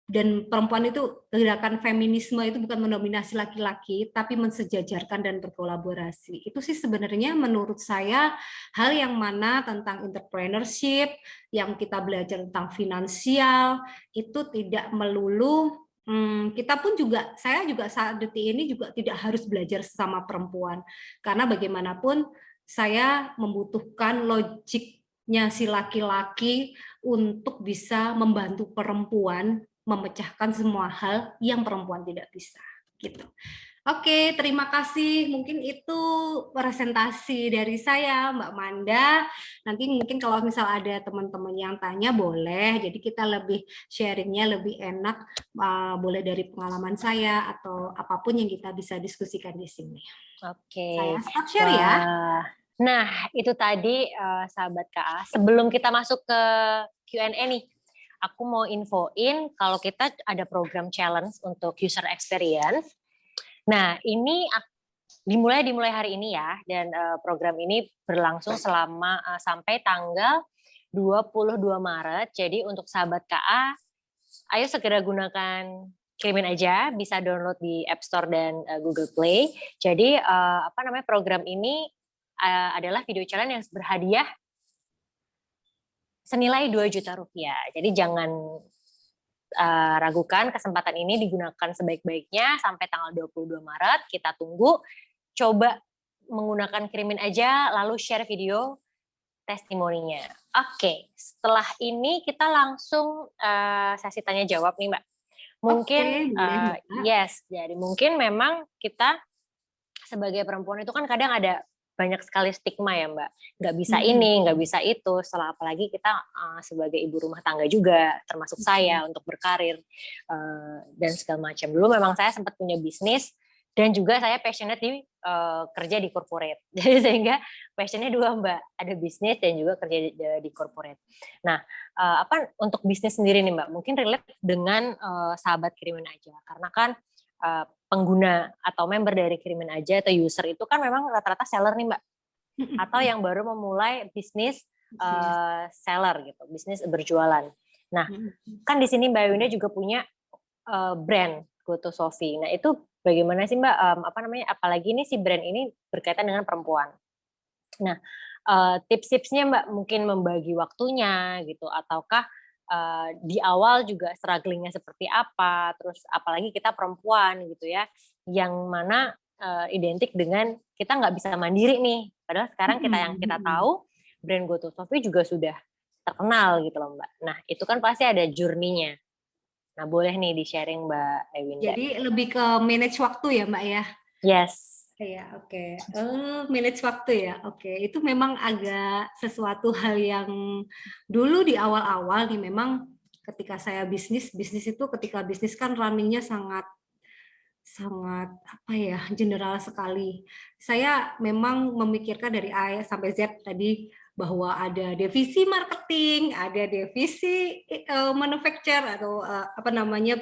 [SPEAKER 2] dan perempuan itu, gerakan feminisme itu bukan mendominasi laki-laki tapi mensejajarkan dan berkolaborasi. Itu sih sebenarnya menurut saya hal yang mana tentang entrepreneurship, yang kita belajar tentang finansial itu tidak melulu kita pun juga, saya juga saat detik ini juga tidak harus belajar sesama perempuan, karena bagaimanapun saya membutuhkan logiknya si laki-laki untuk bisa membantu perempuan memecahkan semua hal yang perempuan tidak bisa gitu. Oke, terima kasih. Mungkin itu presentasi dari saya, Mbak Manda. Nanti mungkin kalau misal ada teman-teman yang tanya boleh. Jadi kita lebih sharingnya lebih enak, boleh dari pengalaman saya atau apapun yang kita bisa diskusikan di sini.
[SPEAKER 1] Oke.
[SPEAKER 2] Saya stop share ya.
[SPEAKER 1] Nah, itu tadi sahabat KA. Sebelum kita masuk ke Q&A nih, aku mau infoin kalau kita ada program challenge untuk user experience. Nah, ini dimulai hari ini ya, dan program ini berlangsung selama sampai tanggal 22 Maret. Jadi untuk sahabat KA, ayo segera gunakan Kirimin Aja, bisa download di App Store dan Google Play. Jadi program ini adalah video challenge yang berhadiah senilai 2 juta rupiah. Jadi jangan ragukan, kesempatan ini digunakan sebaik-baiknya sampai tanggal 22 Maret. Kita tunggu, coba menggunakan Kirimin Aja, lalu share video testimoninya. Oke, setelah ini kita langsung sesi tanya jawab nih Mbak. Mungkin, jadi mungkin memang kita sebagai perempuan itu kan kadang ada banyak sekali stigma ya Mbak, nggak bisa ini, nggak bisa itu, setelah apalagi kita sebagai ibu rumah tangga juga, termasuk saya untuk berkarir dan segala macam. Dulu memang saya sempat punya bisnis dan juga saya passionate di kerja di corporate, jadi sehingga passionnya dua Mbak, ada bisnis dan juga kerja di corporate. Nah, untuk bisnis sendiri nih Mbak, mungkin relate dengan sahabat Kirimin Aja, karena kan pengguna atau member dari Kirimin Aja atau user itu kan memang rata-rata seller nih Mbak, atau yang baru memulai bisnis seller gitu, bisnis berjualan. Nah, kan di sini Mbak Winda juga punya brand GoToSofi. Nah, itu bagaimana sih Mbak, apalagi ini si brand ini berkaitan dengan perempuan. Nah, tips-tipsnya Mbak, mungkin membagi waktunya gitu, ataukah di awal juga strugglingnya seperti apa, terus apalagi kita perempuan gitu ya, yang mana identik dengan kita nggak bisa mandiri nih, padahal sekarang kita tahu brand GoToSofi juga sudah terkenal gitu loh Mbak. Nah, itu kan pasti ada journey-nya. Nah, boleh nih di-sharing Mbak Ewinda.
[SPEAKER 2] Jadi lebih ke manage waktu ya Mbak ya?
[SPEAKER 1] Yes.
[SPEAKER 2] Ya, oke. Manage waktu ya, oke. Itu memang agak sesuatu hal yang dulu di awal-awal nih, memang ketika saya bisnis itu ketika bisnis kan runningnya sangat general sekali. Saya memang memikirkan dari A sampai Z tadi, bahwa ada divisi marketing, ada divisi manufacture atau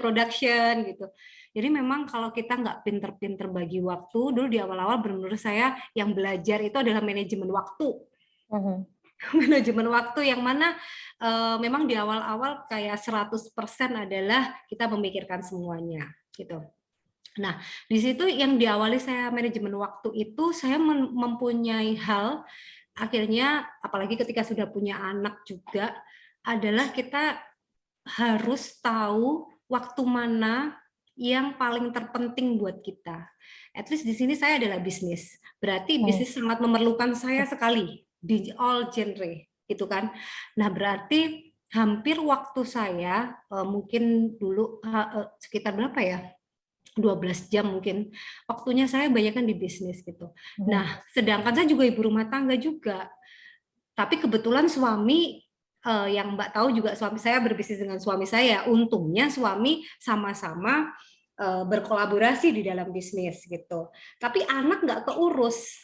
[SPEAKER 2] production gitu. Jadi memang kalau kita nggak pinter-pinter bagi waktu, dulu di awal-awal menurut saya yang belajar itu adalah manajemen waktu. Manajemen waktu yang mana memang di awal-awal kayak 100% adalah kita memikirkan semuanya gitu. Nah, di situ yang diawali saya manajemen waktu itu, saya mempunyai hal, akhirnya apalagi ketika sudah punya anak juga, adalah kita harus tahu waktu mana yang paling terpenting buat kita. At least di sini saya adalah bisnis. Berarti bisnis sangat memerlukan saya sekali di all genre, gitu kan. Nah, berarti hampir waktu saya mungkin dulu sekitar berapa ya? 12 jam mungkin. Waktunya saya banyakkan di bisnis gitu. Nah, sedangkan saya juga ibu rumah tangga juga. Tapi kebetulan suami yang Mbak tahu juga suami saya berbisnis dengan suami saya. Untungnya suami sama-sama berkolaborasi di dalam bisnis gitu. Tapi anak nggak keurus,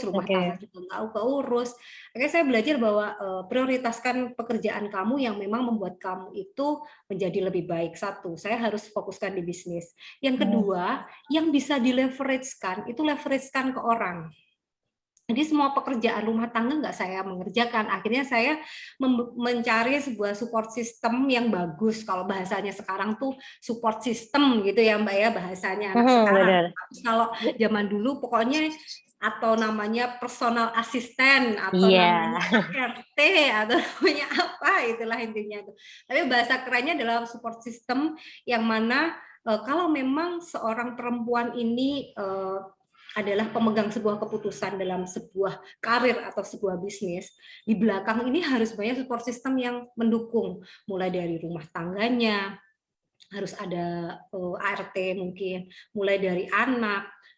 [SPEAKER 2] rumah tangga juga nggak keurus. Akhirnya saya belajar bahwa prioritaskan pekerjaan kamu yang memang membuat kamu itu menjadi lebih baik. Satu, saya harus fokuskan di bisnis. Yang kedua, yang bisa dileverage-kan, itu leverage-kan ke orang. Jadi semua pekerjaan rumah tangga nggak saya mengerjakan. Akhirnya saya mencari sebuah support system yang bagus. Kalau bahasanya sekarang tuh support system gitu ya Mbak ya, bahasanya anak sekarang. Kalau zaman dulu pokoknya atau namanya personal assistant atau namanya RT atau namanya apa, itulah intinya itu. Tapi bahasa kerennya adalah support system yang mana kalau memang seorang perempuan ini adalah pemegang sebuah keputusan dalam sebuah karir atau sebuah bisnis, di belakang ini harus banyak support system yang mendukung, mulai dari rumah tangganya, harus ada ART mungkin, mulai dari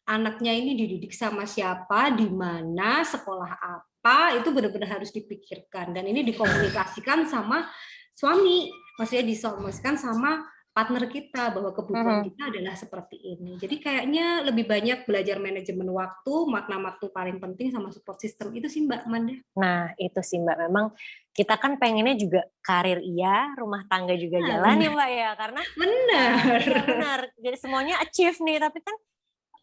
[SPEAKER 2] anaknya ini dididik sama siapa, di mana, sekolah apa, itu benar-benar harus dipikirkan, dan ini dikomunikasikan sama suami, maksudnya dikomunikasikan sama partner kita bahwa kebutuhan kita adalah seperti ini. Jadi kayaknya lebih banyak belajar manajemen waktu, makna waktu paling penting sama support system itu sih Mbak Manda.
[SPEAKER 1] Nah itu sih Mbak, memang kita kan pengennya juga karir iya, rumah tangga juga jalan ya Mbak ya, karena benar. Jadi semuanya achieve nih, tapi kan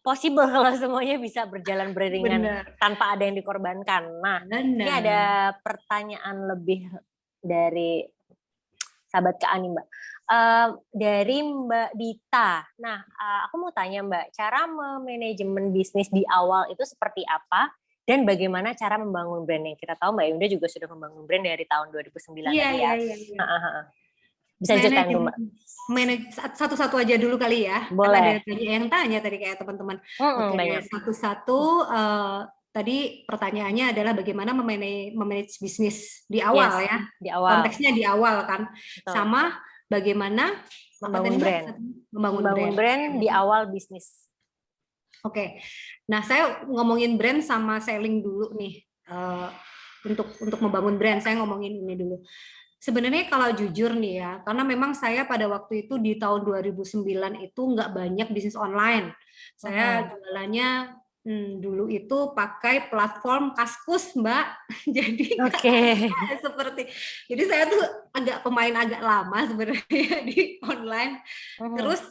[SPEAKER 1] possible kalau semuanya bisa berjalan beriringan tanpa ada yang dikorbankan. Nah, ini ada pertanyaan lebih dari sahabat Kak Ani Mbak. Dari Mbak Dita. Nah, aku mau tanya Mbak, cara memanajemen bisnis di awal itu seperti apa? Dan bagaimana cara membangun brand? Yang kita tahu Mbak Yunda juga sudah membangun brand dari tahun 2009 tadi ya. Bisa ceritain tuh Mbak.
[SPEAKER 2] Satu-satu aja dulu kali ya.
[SPEAKER 1] Boleh.
[SPEAKER 2] Karena ada banyak yang tanya tadi kayak teman-teman. Oke, satu-satu. Tadi pertanyaannya adalah bagaimana memanage bisnis di awal ya.
[SPEAKER 1] Di awal.
[SPEAKER 2] Konteksnya di awal kan. Betul. Sama bagaimana
[SPEAKER 1] membangun brand. Membangun brand di awal bisnis.
[SPEAKER 2] Oke. Nah, saya ngomongin brand sama selling dulu nih. Untuk membangun brand, saya ngomongin ini dulu. Sebenarnya kalau jujur nih ya, karena memang saya pada waktu itu di tahun 2009 itu nggak banyak bisnis online. Saya jualannya dulu itu pakai platform Kaskus, Mbak. Jadi jadi saya tuh pemain agak lama sebenarnya di online. Terus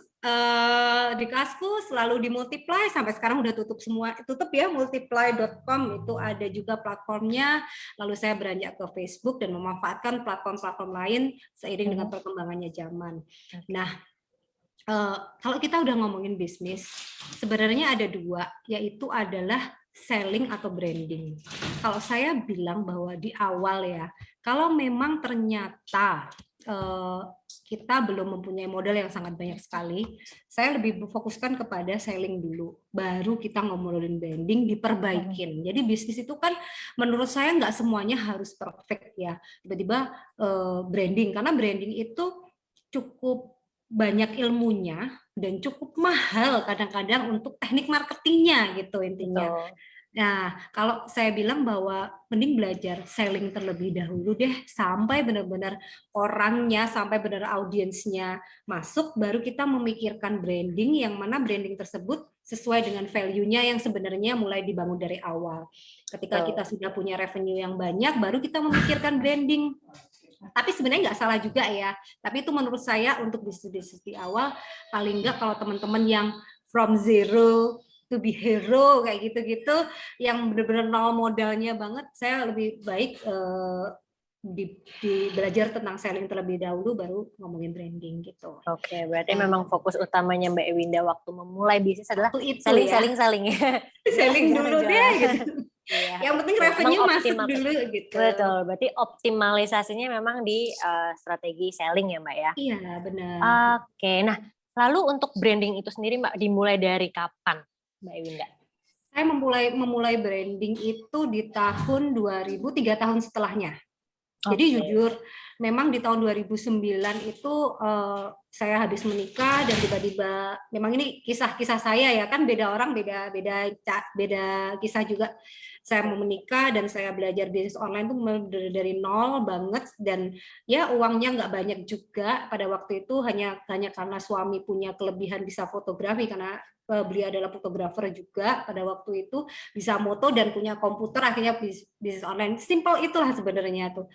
[SPEAKER 2] di Kaskus, lalu di Multiply, sampai sekarang udah tutup ya, multiply.com itu ada juga platformnya. Lalu saya beranjak ke Facebook dan memanfaatkan platform-platform lain seiring dengan perkembangannya zaman. Nah, kalau kita udah ngomongin bisnis, sebenarnya ada dua, yaitu adalah selling atau branding. Kalau saya bilang bahwa di awal ya, kalau memang ternyata kita belum mempunyai modal yang sangat banyak sekali, saya lebih fokuskan kepada selling dulu, baru kita ngomongin branding, diperbaikin. Jadi bisnis itu kan menurut saya nggak semuanya harus perfect ya, tiba-tiba branding, karena branding itu cukup banyak ilmunya dan cukup mahal kadang-kadang untuk teknik marketingnya gitu intinya. Nah, kalau saya bilang bahwa mending belajar selling terlebih dahulu deh sampai benar-benar orangnya, sampai benar audiensnya masuk, baru kita memikirkan branding yang mana branding tersebut sesuai dengan value-nya yang sebenarnya mulai dibangun dari awal. Ketika kita sudah punya revenue yang banyak, baru kita memikirkan branding. Tapi sebenarnya nggak salah juga ya. Tapi itu menurut saya untuk bisnis di awal, paling nggak kalau teman-teman yang from zero to be hero kayak gitu-gitu, yang benar-benar nol modalnya banget, saya lebih baik belajar tentang selling terlebih dahulu, baru ngomongin branding gitu.
[SPEAKER 1] Oke, berarti memang fokus utamanya Mbak Ewinda waktu memulai bisnis adalah
[SPEAKER 2] Waktu itu
[SPEAKER 1] selling,
[SPEAKER 2] ya,
[SPEAKER 1] selling ya.
[SPEAKER 2] selling
[SPEAKER 1] Jangan
[SPEAKER 2] dulu deh
[SPEAKER 1] jualan.
[SPEAKER 2] gitu.
[SPEAKER 1] Iya,
[SPEAKER 2] Yang penting
[SPEAKER 1] oke.
[SPEAKER 2] revenue masuk dulu gitu.
[SPEAKER 1] Betul, berarti optimalisasinya memang di strategi selling ya Mbak ya.
[SPEAKER 2] Iya, benar.
[SPEAKER 1] Oke, nah lalu untuk branding itu sendiri Mbak dimulai dari kapan Mbak Ewinda?
[SPEAKER 2] Saya memulai branding itu di tahun 2000, 3 tahun setelahnya. Jadi jujur, memang di tahun 2009 itu saya habis menikah dan tiba-tiba, memang ini kisah-kisah saya ya, kan beda orang beda kisah juga. Saya mau menikah dan saya belajar bisnis online tuh dari nol banget, dan ya uangnya nggak banyak juga pada waktu itu, hanya karena suami punya kelebihan bisa fotografi, karena beliau adalah fotografer juga pada waktu itu, bisa moto dan punya komputer, akhirnya bisnis online. Simple itulah sebenarnya tuh.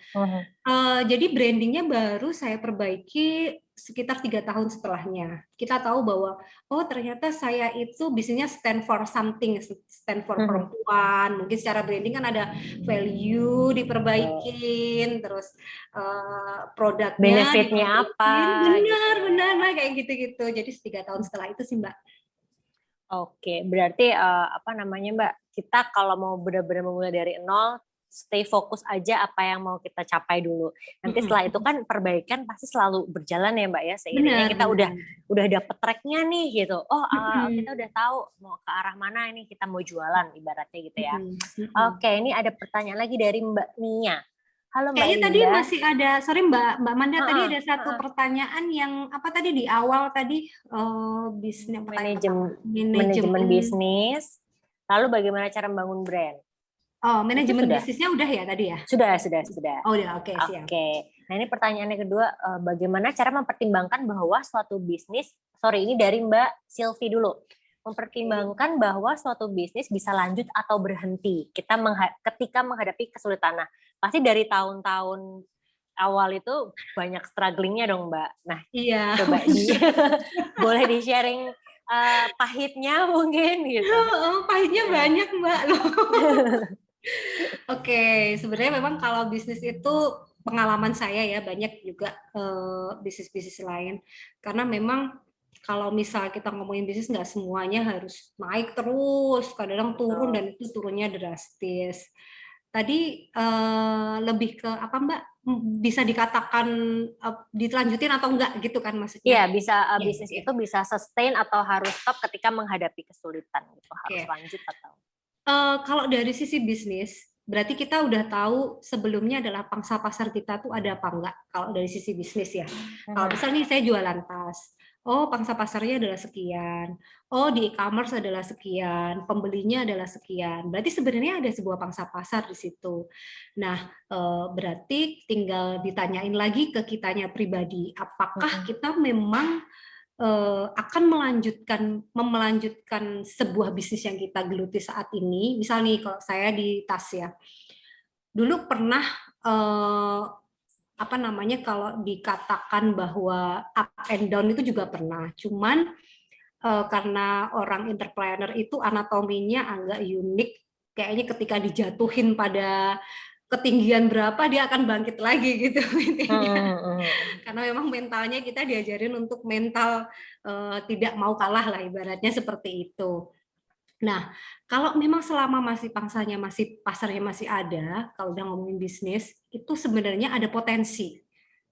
[SPEAKER 2] Jadi brandingnya baru saya perbaiki sekitar 3 tahun setelahnya. Kita tahu bahwa ternyata saya itu bisnisnya stand for something, stand for perempuan. Mungkin secara branding kan ada value diperbaikin, terus produknya
[SPEAKER 1] benefitnya apa?
[SPEAKER 2] Benar lah kayak gitu-gitu. Jadi 3 tahun setelah itu sih Mbak.
[SPEAKER 1] Oke, berarti apa namanya Mbak, kita kalau mau benar-benar memulai dari nol, stay fokus aja apa yang mau kita capai dulu. Nanti setelah itu kan perbaikan pasti selalu berjalan ya Mbak ya, seiringnya kita udah dapet tracknya nih gitu. Kita udah tahu mau ke arah mana ini kita mau jualan ibaratnya gitu ya. Oke, ini ada pertanyaan lagi dari Mbak Nia. Halo Mbak
[SPEAKER 2] Kayaknya
[SPEAKER 1] Linda.
[SPEAKER 2] tadi masih ada, sorry Mbak Manda, tadi ada satu pertanyaan yang apa tadi di awal tadi, bisnis
[SPEAKER 1] manajemen bisnis, lalu bagaimana cara membangun brand?
[SPEAKER 2] Manajemen bisnisnya udah ya tadi ya?
[SPEAKER 1] Sudah.
[SPEAKER 2] Oh udah, oke, siap.
[SPEAKER 1] Oke. Nah ini pertanyaannya kedua, bagaimana cara mempertimbangkan bahwa suatu bisnis, ini dari Mbak Sylvie dulu, mempertimbangkan bahwa suatu bisnis bisa lanjut atau berhenti ketika menghadapi kesulitan. Nah, pasti dari tahun-tahun awal itu banyak strugglingnya dong Mbak. Nah,
[SPEAKER 2] iya.
[SPEAKER 1] Coba boleh di-sharing pahitnya mungkin gitu.
[SPEAKER 2] Pahitnya banyak Mbak loh. Oke, sebenarnya memang kalau bisnis itu pengalaman saya ya, banyak juga bisnis-bisnis lain. Karena memang kalau misal kita ngomongin bisnis, nggak semuanya harus naik terus, kadang turun dan itu turunnya drastis. Tadi lebih ke apa Mbak? Bisa dikatakan dilanjutin atau enggak gitu kan maksudnya?
[SPEAKER 1] Iya, bisa bisnis itu bisa sustain atau harus stop ketika menghadapi kesulitan gitu, harus lanjut atau?
[SPEAKER 2] Kalau dari sisi bisnis, berarti kita udah tahu sebelumnya adalah pangsa pasar kita tuh ada apa enggak, kalau dari sisi bisnis ya. Kalau misalnya saya jualan tas, pangsa pasarnya adalah sekian, di e-commerce adalah sekian, pembelinya adalah sekian, berarti sebenarnya ada sebuah pangsa pasar di situ. Nah, berarti tinggal ditanyain lagi ke kitanya pribadi, apakah kita memang akan melanjutkan sebuah bisnis yang kita geluti saat ini. Misal nih kalau saya di tas ya, dulu pernah kalau dikatakan bahwa up and down itu juga pernah, cuman karena orang entrepreneur itu anatominya agak unik, kayaknya ketika dijatuhin pada ketinggian berapa dia akan bangkit lagi gitu karena memang mentalnya kita diajarin untuk mental tidak mau kalah lah ibaratnya seperti itu. Nah, kalau memang selama pasarnya masih ada, kalau udah ngomongin bisnis itu sebenarnya ada potensi,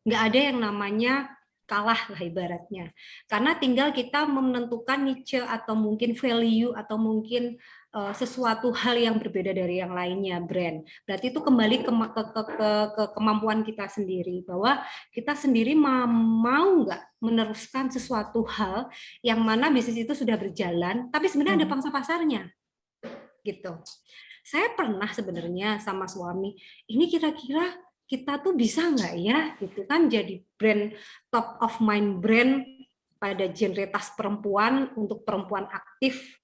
[SPEAKER 2] nggak ada yang namanya kalah lah ibaratnya, karena tinggal kita menentukan niche atau mungkin value atau mungkin sesuatu hal yang berbeda dari yang lainnya, brand. Berarti itu kembali ke kemampuan kita sendiri, bahwa kita sendiri mau nggak meneruskan sesuatu hal yang mana bisnis itu sudah berjalan, tapi sebenarnya ada pangsa pasarnya, gitu. Saya pernah sebenarnya sama suami, ini kira-kira kita tuh bisa nggak ya, gitu kan, jadi brand top of mind brand pada genre tas perempuan untuk perempuan aktif.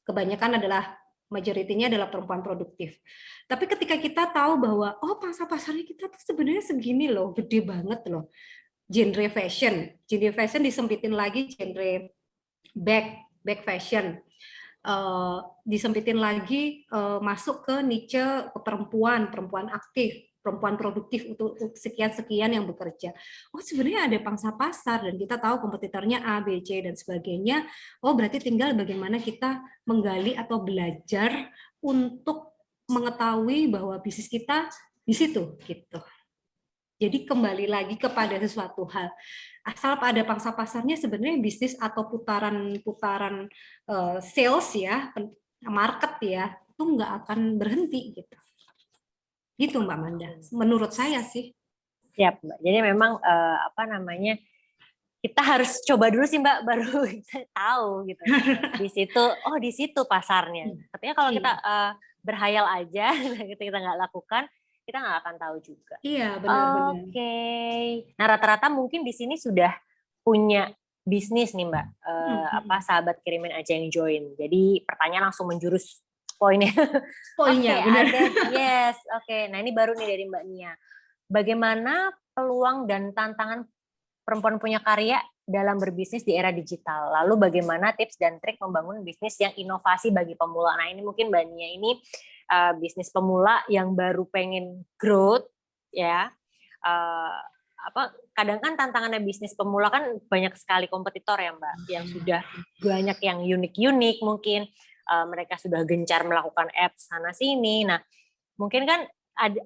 [SPEAKER 2] Kebanyakan adalah majoritinya adalah perempuan produktif. Tapi ketika kita tahu bahwa pangsa pasarnya kita tuh sebenarnya segini loh, gede banget loh. Genre fashion disempitin lagi, genre bag fashion. Disempitin lagi masuk ke niche perempuan aktif. perempuan produktif untuk sekian-sekian yang bekerja. Oh, sebenarnya ada pangsa pasar dan kita tahu kompetitornya A, B, C dan sebagainya. Oh, berarti tinggal bagaimana kita menggali atau belajar untuk mengetahui bahwa bisnis kita di situ gitu. Jadi kembali lagi kepada sesuatu hal. Asal pada pangsa pasarnya sebenarnya bisnis atau putaran sales ya, market ya, itu nggak akan berhenti gitu. Gitu Mbak Manda. Menurut saya sih.
[SPEAKER 1] Siap, Mbak. Jadi memang kita harus coba dulu sih Mbak, baru kita tahu gitu. Di situ pasarnya. Tapi kalau kita berhayal aja, kita nggak lakukan, kita nggak akan tahu juga.
[SPEAKER 2] Iya, benar-benar.
[SPEAKER 1] Oke. Nah, rata-rata mungkin di sini sudah punya bisnis nih Mbak. Sahabat kirimin aja yang join. Jadi pertanyaan langsung menjurus poinnya.
[SPEAKER 2] Poinnya, benar.
[SPEAKER 1] Yes, oke. Nah, ini baru nih dari Mbak Nia. Bagaimana peluang dan tantangan perempuan punya karya dalam berbisnis di era digital? Lalu bagaimana tips dan trik membangun bisnis yang inovasi bagi pemula? Nah, ini mungkin Mbak Nia ini bisnis pemula yang baru pengen growth, ya. Kadang kan tantangannya bisnis pemula kan banyak sekali kompetitor ya Mbak, yang sudah banyak yang unik-unik mungkin. Mereka sudah gencar melakukan ads sana sini. Nah, mungkin kan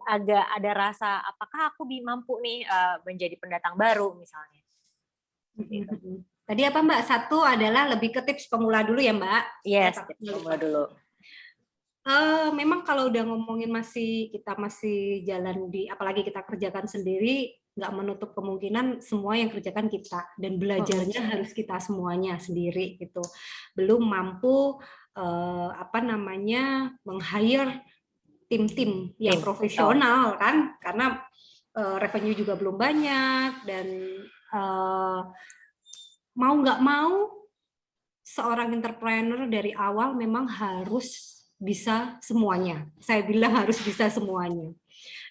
[SPEAKER 1] agak ada rasa apakah aku mampu nih menjadi pendatang baru misalnya.
[SPEAKER 2] Tadi apa Mbak? Satu adalah lebih ke tips pemula dulu ya Mbak?
[SPEAKER 1] Yes, tips pemula dulu.
[SPEAKER 2] Memang kalau udah ngomongin kita masih jalan apalagi kita kerjakan sendiri, nggak menutup kemungkinan semua yang kerjakan kita dan belajarnya harus kita semuanya sendiri gitu. Belum mampu meng-hire tim-tim yang profesional kan, karena revenue juga belum banyak dan mau nggak mau seorang entrepreneur dari awal memang harus bisa semuanya. Saya bilang harus bisa semuanya.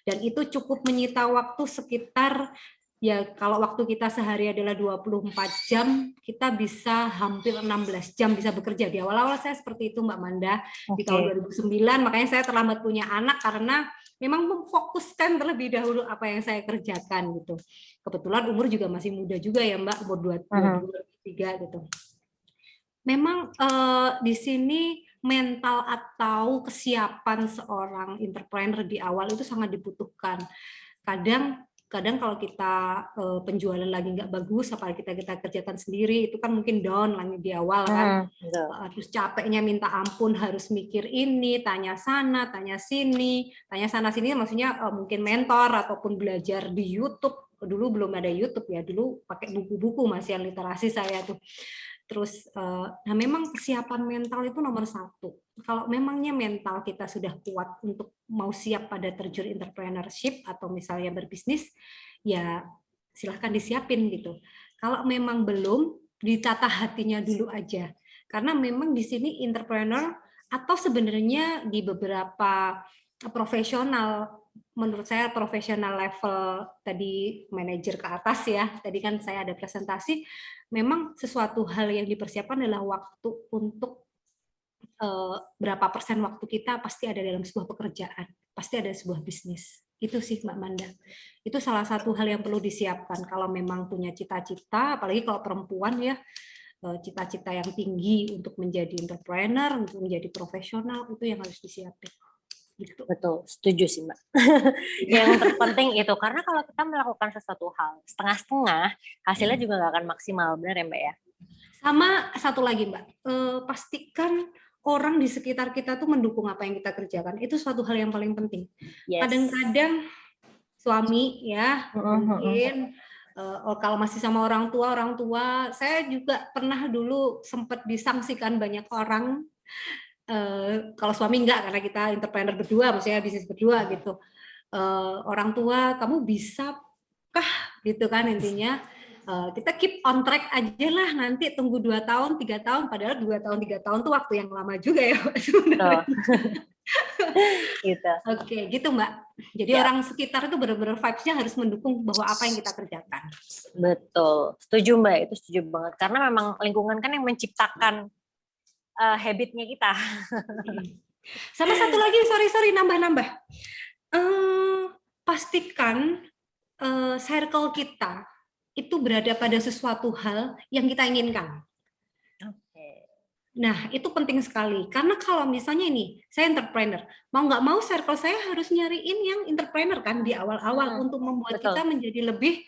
[SPEAKER 2] Dan itu cukup menyita waktu sekitar, ya kalau waktu kita sehari adalah 24 jam, kita bisa hampir 16 jam bisa bekerja. Di awal-awal saya seperti itu Mbak Manda, di tahun 2009, makanya saya terlambat punya anak karena memang memfokuskan terlebih dahulu apa yang saya kerjakan gitu. Kebetulan umur juga masih muda juga ya Mbak, umur 23 gitu. Memang di sini mental atau kesiapan seorang entrepreneur di awal itu sangat dibutuhkan. Kadang kalau kita penjualan lagi nggak bagus, apalagi kita kerjakan sendiri, itu kan mungkin down lagi di awal kan. Terus capeknya minta ampun, harus mikir ini, tanya sana, tanya sini, tanya sana sini, maksudnya mungkin mentor ataupun belajar di YouTube. Dulu belum ada YouTube ya, dulu pakai buku-buku masih yang literasi saya tuh. Terus, nah memang kesiapan mental itu nomor satu. Kalau memangnya mental kita sudah kuat untuk mau siap pada terjun entrepreneurship atau misalnya berbisnis, ya silahkan disiapin gitu. Kalau memang belum, ditata hatinya dulu aja. Karena memang di sini entrepreneur atau sebenarnya di beberapa profesional, menurut saya profesional level tadi manajer ke atas ya, tadi kan saya ada presentasi, memang sesuatu hal yang dipersiapkan adalah waktu untuk berapa persen waktu kita pasti ada dalam sebuah pekerjaan, pasti ada sebuah bisnis. Itu sih Mbak Manda. Itu salah satu hal yang perlu disiapkan kalau memang punya cita-cita, apalagi kalau perempuan ya, cita-cita yang tinggi untuk menjadi entrepreneur, untuk menjadi profesional, itu yang harus disiapin. Gitu.
[SPEAKER 1] Betul, setuju sih Mbak. Yang terpenting itu, karena kalau kita melakukan sesuatu hal setengah-setengah, hasilnya juga nggak akan maksimal, benar ya Mbak ya?
[SPEAKER 2] Sama satu lagi Mbak, pastikan orang di sekitar kita tuh mendukung apa yang kita kerjakan. Itu suatu hal yang paling penting. Kadang-kadang suami ya, mungkin kalau masih sama orang tua, saya juga pernah dulu sempat disangsikan banyak orang. Kalau suami enggak, karena kita entrepreneur berdua, maksudnya bisnis berdua gitu. Orang tua, kamu bisa kah gitu kan intinya. Kita keep on track aja lah, nanti tunggu 2 tahun, 3 tahun, padahal 2 tahun, 3 tahun tuh waktu yang lama juga ya Mbak sebenarnya.
[SPEAKER 1] Gitu.
[SPEAKER 2] Oke, gitu Mbak. Jadi orang sekitar itu benar-benar vibes-nya harus mendukung bahwa apa yang kita kerjakan.
[SPEAKER 1] Betul, setuju Mbak, itu setuju banget. Karena memang lingkungan kan yang menciptakan habitnya kita.
[SPEAKER 2] Sama satu lagi, sorry nambah. pastikan circle kita itu berada pada sesuatu hal yang kita inginkan.
[SPEAKER 1] Oke.
[SPEAKER 2] Nah, itu penting sekali. Karena kalau misalnya ini, saya entrepreneur, mau nggak mau circle saya harus nyariin yang entrepreneur kan di awal-awal untuk membuat
[SPEAKER 1] betul.
[SPEAKER 2] kita menjadi lebih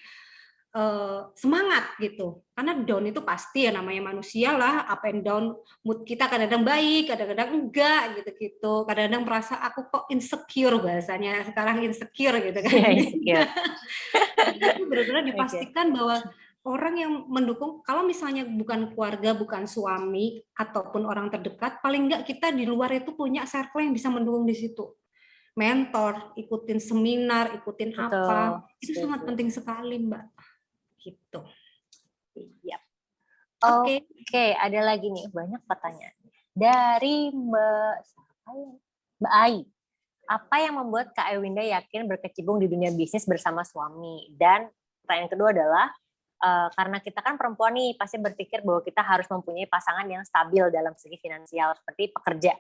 [SPEAKER 2] semangat gitu. Karena down itu pasti ya, namanya manusia lah, up and down, mood kita kadang-kadang baik, kadang-kadang enggak gitu-gitu. Kadang-kadang merasa aku kok insecure, bahasanya sekarang insecure gitu kan.
[SPEAKER 1] Ya, insecure.
[SPEAKER 2] Itu benar-benar
[SPEAKER 1] Oke.
[SPEAKER 2] dipastikan bahwa orang yang mendukung, kalau misalnya bukan keluarga, bukan suami ataupun orang terdekat, paling enggak kita di luar itu punya circle yang bisa mendukung di situ. Mentor, ikutin seminar, ikutin
[SPEAKER 1] Betul.
[SPEAKER 2] apa, itu
[SPEAKER 1] Setuju.
[SPEAKER 2] sangat penting sekali, Mbak. Gitu.
[SPEAKER 1] Yap.
[SPEAKER 2] Oke.
[SPEAKER 1] Oke, ada lagi nih banyak pertanyaan dari Mbak Ai. Apa yang membuat Kak Ewinda yakin berkecimpung di dunia bisnis bersama suami? Dan pertanyaan kedua adalah karena kita kan perempuan nih pasti berpikir bahwa kita harus mempunyai pasangan yang stabil dalam segi finansial seperti pekerja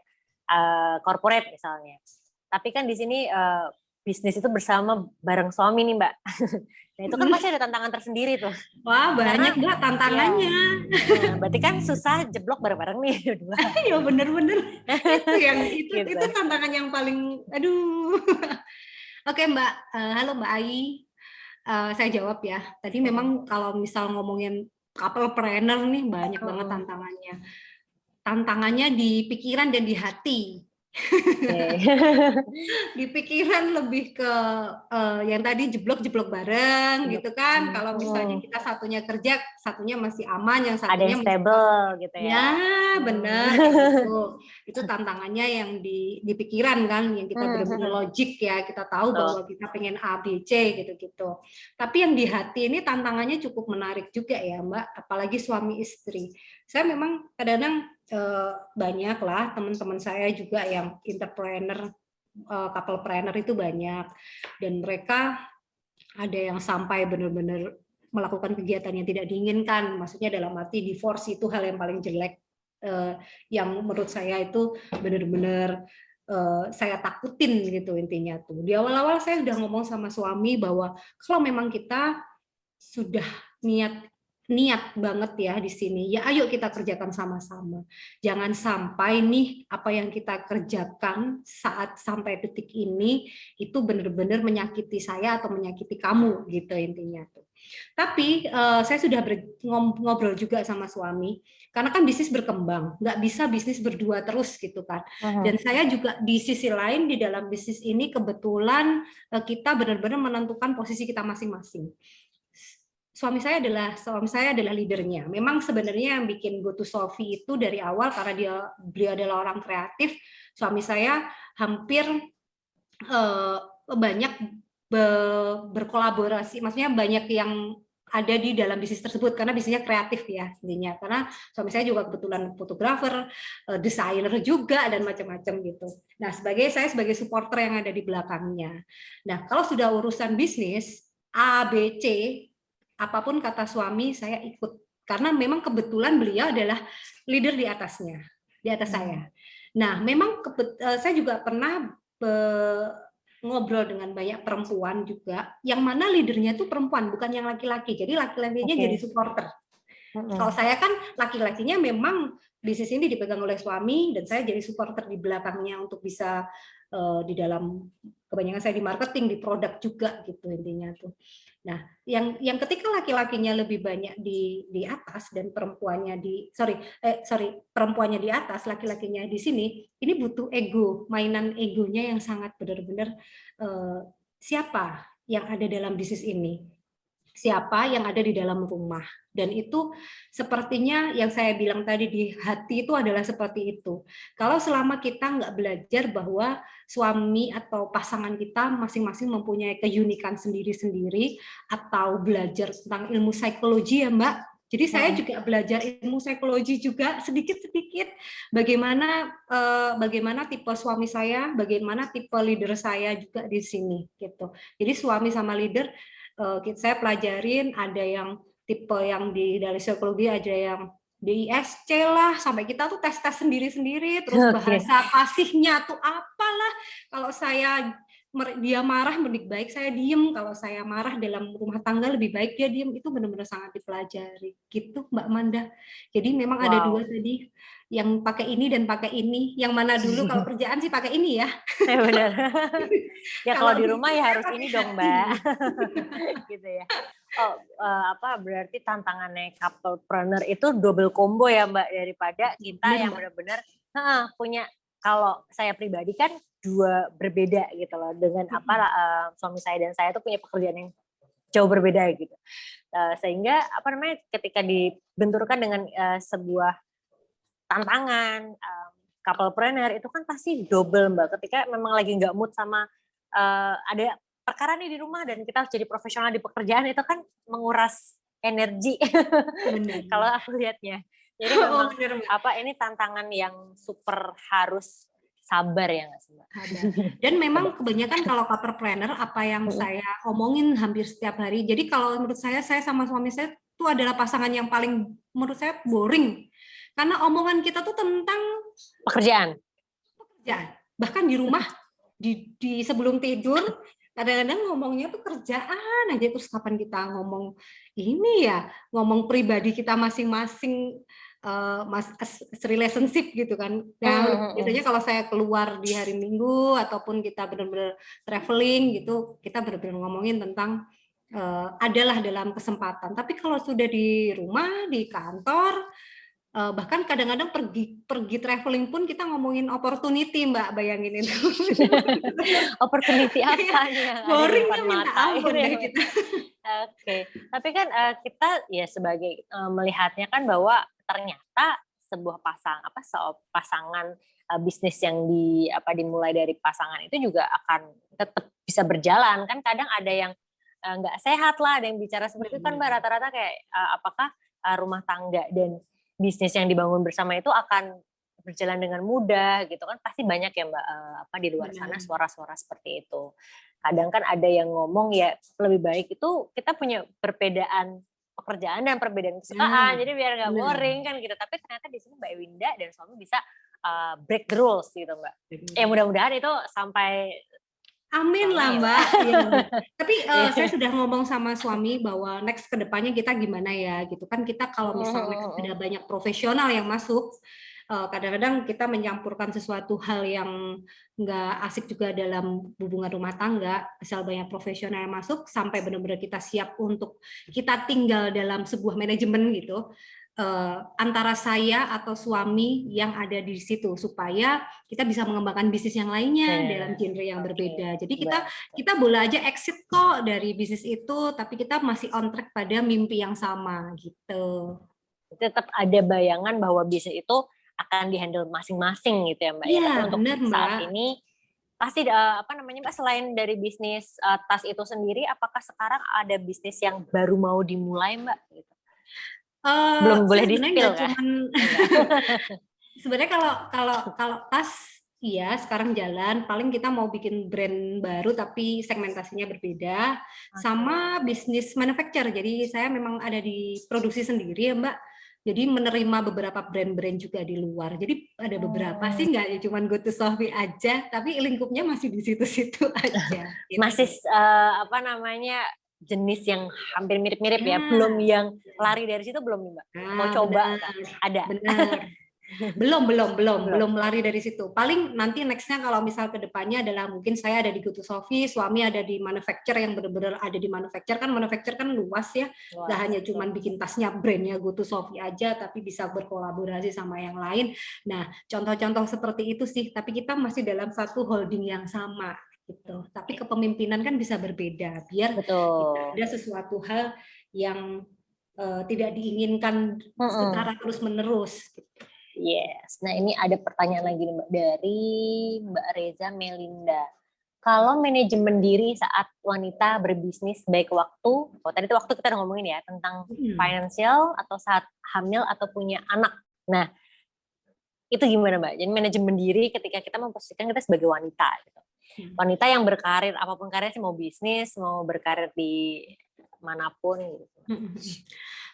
[SPEAKER 1] corporate misalnya. Tapi kan di sini bisnis itu bersama bareng suami nih Mbak. Nah itu kan pasti ada tantangan tersendiri tuh.
[SPEAKER 2] Wah banyak Mbak tantangannya.
[SPEAKER 1] Ya, berarti kan susah jeblok bareng-bareng nih berdua.
[SPEAKER 2] Ya bener-bener. Itu tantangan yang paling aduh. Oke Mbak, halo Mbak Ai. Saya jawab ya. Tadi memang kalau misal ngomongin couplepreneur nih banyak banget tantangannya. Tantangannya di pikiran dan di hati. Di pikiran lebih ke yang tadi jeblok bareng gitu kan. Kalau misalnya kita satunya kerja, satunya masih aman, yang satunya
[SPEAKER 1] ada yang stable gitu ya.
[SPEAKER 2] Ya benar gitu. Itu tantangannya yang di pikiran kan, yang kita benar-benar logik ya, kita tahu bahwa kita pengen A, B, C gitu-gitu. Tapi yang di hati ini tantangannya cukup menarik juga ya Mbak, apalagi suami istri. Saya memang kadang-kadang banyak lah teman-teman saya juga yang entrepreneur, couplepreneur itu banyak, dan mereka ada yang sampai benar-benar melakukan kegiatan yang tidak diinginkan, maksudnya dalam arti divorce itu hal yang paling jelek, yang menurut saya itu benar-benar saya takutin gitu intinya tuh. Di awal-awal saya sudah ngomong sama suami bahwa kalau memang kita sudah niat banget ya di sini, ya ayo kita kerjakan sama-sama. Jangan sampai nih apa yang kita kerjakan saat sampai detik ini itu benar-benar menyakiti saya atau menyakiti kamu gitu intinya tuh. Tapi saya sudah ngobrol juga sama suami, karena kan bisnis berkembang, nggak bisa bisnis berdua terus gitu kan. Dan saya juga di sisi lain di dalam bisnis ini kebetulan kita benar-benar menentukan posisi kita masing-masing. Suami saya adalah leadernya. Memang sebenarnya yang bikin Go to Sophie itu dari awal karena beliau adalah orang kreatif. Suami saya hampir banyak berkolaborasi, maksudnya banyak yang ada di dalam bisnis tersebut karena bisnisnya kreatif ya intinya. Karena suami saya juga kebetulan fotografer, desainer juga dan macam-macam gitu. Nah, saya sebagai supporter yang ada di belakangnya. Nah, kalau sudah urusan bisnis A, B, C, apapun kata suami saya ikut, karena memang kebetulan beliau adalah leader di atas saya. Nah, memang saya juga pernah ngobrol dengan banyak perempuan juga, yang mana leadernya itu perempuan, bukan yang laki-laki. Jadi laki-lakinya jadi supporter. Kalau saya kan laki-lakinya memang bisnis ini dipegang oleh suami, dan saya jadi supporter di belakangnya untuk bisa di dalam, kebanyakan saya di marketing, di produk juga gitu intinya tuh. Nah, yang ketika laki-lakinya lebih banyak di atas dan perempuannya perempuannya di atas, laki-lakinya di sini, ini butuh ego, mainan egonya yang sangat benar-benar siapa yang ada dalam bisnis ini, siapa yang ada di dalam rumah. Dan itu sepertinya yang saya bilang tadi di hati itu adalah seperti itu. Kalau selama kita nggak belajar bahwa suami atau pasangan kita masing-masing mempunyai keunikan sendiri-sendiri, atau belajar tentang ilmu psikologi ya Mbak. Jadi saya juga belajar ilmu psikologi juga sedikit-sedikit, bagaimana tipe suami saya, bagaimana tipe leader saya juga di sini gitu. Jadi suami sama leader saya pelajarin, ada yang tipe yang dari psikologi, ada yang DISC lah, sampai kita tuh tes-tes sendiri-sendiri, terus bahasa kasihnya tuh apalah. Kalau saya dia marah lebih baik saya diem, kalau saya marah dalam rumah tangga lebih baik dia diem, itu benar-benar sangat dipelajari gitu Mbak Manda. Jadi memang ada
[SPEAKER 1] Wow.
[SPEAKER 2] dua tadi, yang pakai ini dan pakai ini, yang mana dulu kalau kerjaan sih pakai ini ya.
[SPEAKER 1] Ya benar. Ya kalau
[SPEAKER 2] Kalau
[SPEAKER 1] di rumah
[SPEAKER 2] bisnis
[SPEAKER 1] ya
[SPEAKER 2] saya
[SPEAKER 1] harus
[SPEAKER 2] pakai
[SPEAKER 1] ini dong
[SPEAKER 2] hati.
[SPEAKER 1] Mbak. Gitu ya. Oh, berarti tantangannya couplepreneur itu double combo ya Mbak, daripada kita
[SPEAKER 2] Bener
[SPEAKER 1] yang
[SPEAKER 2] Mbak.
[SPEAKER 1] benar-benar punya, kalau saya pribadi kan dua berbeda gitu loh, dengan suami saya dan saya tuh punya pekerjaan yang jauh berbeda gitu. Sehingga ketika dibenturkan dengan sebuah tantangan couplepreneur itu kan pasti double Mbak, ketika memang lagi nggak mood sama ada perkara nih di rumah dan kita harus jadi profesional di pekerjaan, itu kan menguras energi.
[SPEAKER 2] Bener.
[SPEAKER 1] Kalau aku lihatnya. Jadi
[SPEAKER 2] Oh,
[SPEAKER 1] memang
[SPEAKER 2] bener Mbak.
[SPEAKER 1] ini tantangan yang super harus sabar ya nggak sih Mbak?
[SPEAKER 2] Dan memang kebanyakan kalau couplepreneur apa yang saya omongin hampir setiap hari. Jadi kalau menurut saya sama suami saya itu adalah pasangan yang paling menurut saya boring. Karena omongan kita tuh tentang
[SPEAKER 1] Pekerjaan.
[SPEAKER 2] Bahkan di rumah di sebelum tidur kadang-kadang ngomongnya tuh kerjaan aja, terus kapan kita ngomong ini ya, ngomong pribadi kita masing-masing, relationship gitu kan. Nah, biasanya kalau saya keluar di hari Minggu ataupun kita benar-benar traveling gitu, kita benar-benar ngomongin tentang adalah dalam kesempatan. Tapi kalau sudah di rumah, di kantor, bahkan kadang-kadang pergi traveling pun kita ngomongin opportunity Mbak, bayangin itu.
[SPEAKER 1] Opportunity apa nih yang ada di depan
[SPEAKER 2] Boringnya minta
[SPEAKER 1] mata
[SPEAKER 2] ampun
[SPEAKER 1] gitu ya,
[SPEAKER 2] deh
[SPEAKER 1] Mbak?
[SPEAKER 2] kita.
[SPEAKER 1] Oke, tapi kan kita ya sebagai melihatnya kan bahwa ternyata sebuah pasangan bisnis yang dimulai dari pasangan itu juga akan tetap bisa berjalan kan. Kadang ada yang nggak sehat lah, ada yang bicara seperti itu kan Mbak, rata-rata kayak apakah rumah tangga dan bisnis yang dibangun bersama itu akan berjalan dengan mudah gitu kan, pasti banyak ya Mbak di luar sana suara-suara seperti itu. Kadang kan ada yang ngomong ya lebih baik itu kita punya perbedaan pekerjaan dan perbedaan kesukaan, jadi biar nggak boring kan gitu. Tapi ternyata di sini Mbak Ewinda dan suami bisa break the rules gitu Mbak. Ya mudah-mudahan itu sampai
[SPEAKER 2] Amin lah Mbak. Ya. Tapi saya sudah ngomong sama suami bahwa next ke depannya kita gimana ya gitu kan, kita kalau misalnya ada banyak profesional yang masuk, kadang-kadang kita menyampurkan sesuatu hal yang nggak asik juga dalam hubungan rumah tangga, asal banyak profesional yang masuk sampai benar-benar kita siap untuk kita tinggal dalam sebuah manajemen gitu. Antara saya atau suami yang ada di situ supaya kita bisa mengembangkan bisnis yang lainnya dalam genre yang berbeda. Jadi kita boleh aja exit kok dari bisnis itu, tapi kita masih on track pada mimpi yang sama gitu.
[SPEAKER 1] Tetap ada bayangan bahwa bisnis itu akan dihandle masing-masing gitu ya Mbak.
[SPEAKER 2] Iya,
[SPEAKER 1] Tapi untuk
[SPEAKER 2] benar,
[SPEAKER 1] saat
[SPEAKER 2] Mbak.
[SPEAKER 1] ini pasti Mbak, selain dari bisnis tas itu sendiri, apakah sekarang ada bisnis yang baru mau dimulai Mbak? Gitu. Belum boleh di-spill kan?
[SPEAKER 2] Sebenarnya kalau tas iya sekarang jalan, paling kita mau bikin brand baru tapi segmentasinya berbeda, sama bisnis manufacture. Jadi saya memang ada di produksi sendiri ya Mbak. Jadi menerima beberapa brand-brand juga di luar. Jadi ada beberapa sih, nggak ya cuman Go to Sophie aja, tapi lingkupnya masih di situ-situ aja.
[SPEAKER 1] Gitu. Masih jenis yang hampir mirip-mirip ya, belum yang lari dari situ belum nih Mbak? Mau coba kan? Ada?
[SPEAKER 2] Benar. Belum lari dari situ. Paling nanti nextnya kalau misal ke depannya adalah mungkin saya ada di Go to Sophie, suami ada di manufacture yang benar-benar ada di manufacture kan luas ya. Nggak hanya cuma bikin tasnya brandnya Go to Sophie aja, tapi bisa berkolaborasi sama yang lain. Nah, contoh-contoh seperti itu sih. Tapi kita masih dalam satu holding yang sama gitu. Tapi kepemimpinan kan bisa berbeda. Biar ada sesuatu hal yang tidak diinginkan secara terus-menerus. Gitu.
[SPEAKER 1] Yes. Nah ini ada pertanyaan lagi nih Mbak dari Mbak Reza Melinda. Kalau manajemen diri saat wanita berbisnis baik waktu, tadi itu waktu kita udah ngomongin ya tentang financial atau saat hamil atau punya anak. Nah itu gimana Mbak? Jadi manajemen diri ketika kita memposisikan kita sebagai wanita. Gitu. Wanita yang berkarir, apapun karirnya, mau bisnis, mau berkarir di manapun. Gitu.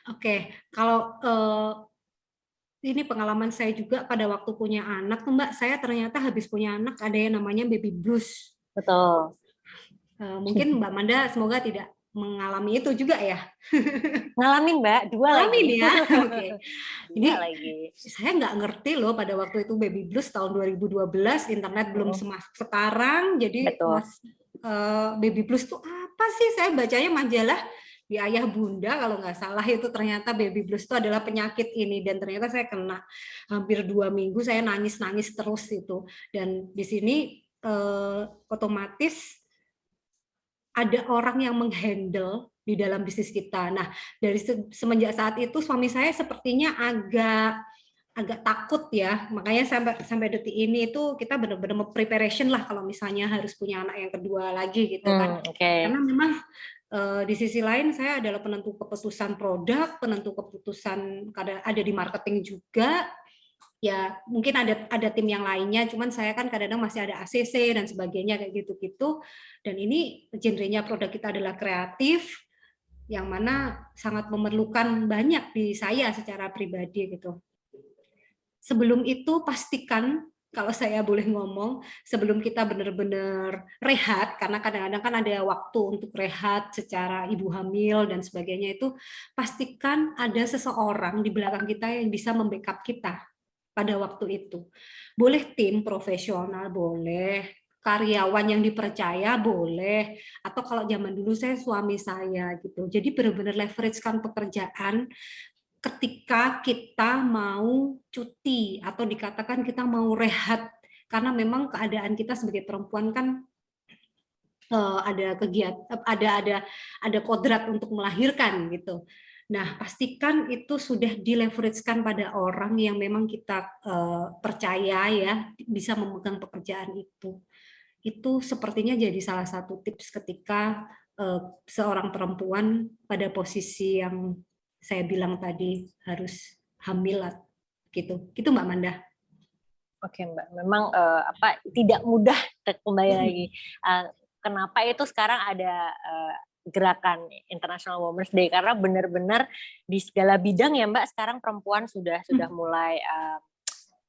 [SPEAKER 2] Oke, kalau ini pengalaman saya juga pada waktu punya anak tuh Mbak, saya ternyata habis punya anak ada yang namanya baby blues.
[SPEAKER 1] Betul.
[SPEAKER 2] Mungkin Mbak Manda semoga tidak mengalami itu juga ya.
[SPEAKER 1] Ngalamin Mbak, 2
[SPEAKER 2] Ngalamin
[SPEAKER 1] lagi.
[SPEAKER 2] ya, oke. Jadi
[SPEAKER 1] 2 lagi.
[SPEAKER 2] saya nggak ngerti loh pada waktu itu baby blues tahun 2012, internet belum semasif sekarang, jadi
[SPEAKER 1] Betul.
[SPEAKER 2] baby blues tuh apa sih? Saya bacanya majalah di Ayah Bunda kalau nggak salah, itu ternyata baby blues itu adalah penyakit ini, dan ternyata saya kena hampir 2 minggu, saya nangis terus itu. Dan di sini otomatis ada orang yang menghandle di dalam bisnis kita. Nah, dari semenjak saat itu suami saya sepertinya agak takut ya. Makanya sampai detik ini itu kita benar-benar preparation lah kalau misalnya harus punya anak yang kedua lagi gitu kan.
[SPEAKER 1] Okay.
[SPEAKER 2] Karena memang di sisi lain saya adalah penentu keputusan produk, penentu keputusan ada di marketing juga. Ya mungkin ada tim yang lainnya, cuman saya kan kadang-kadang masih ada ACC dan sebagainya kayak gitu-gitu. Dan ini genrenya produk kita adalah kreatif, yang mana sangat memerlukan banyak di saya secara pribadi gitu. Sebelum itu pastikan, kalau saya boleh ngomong, sebelum kita benar-benar rehat, karena kadang-kadang kan ada waktu untuk rehat secara ibu hamil dan sebagainya, itu pastikan ada seseorang di belakang kita yang bisa membackup kita pada waktu itu. Boleh tim profesional, boleh karyawan yang dipercaya, boleh, atau kalau zaman dulu saya suami saya gitu. Jadi benar-benar leverage-kan pekerjaan ketika kita mau cuti atau dikatakan kita mau rehat, karena memang keadaan kita sebagai perempuan kan ada kegiatan, ada kodrat untuk melahirkan gitu. Nah, pastikan itu sudah dileverage-kan pada orang yang memang kita percaya ya bisa memegang pekerjaan itu. Itu sepertinya jadi salah satu tips ketika seorang perempuan pada posisi yang saya bilang tadi harus hamil gitu. Gitu Mbak Manda.
[SPEAKER 1] Oke Mbak, memang tidak mudah kembali lagi. Kenapa itu sekarang ada gerakan International Women's Day, karena benar-benar di segala bidang ya Mbak sekarang perempuan sudah mulai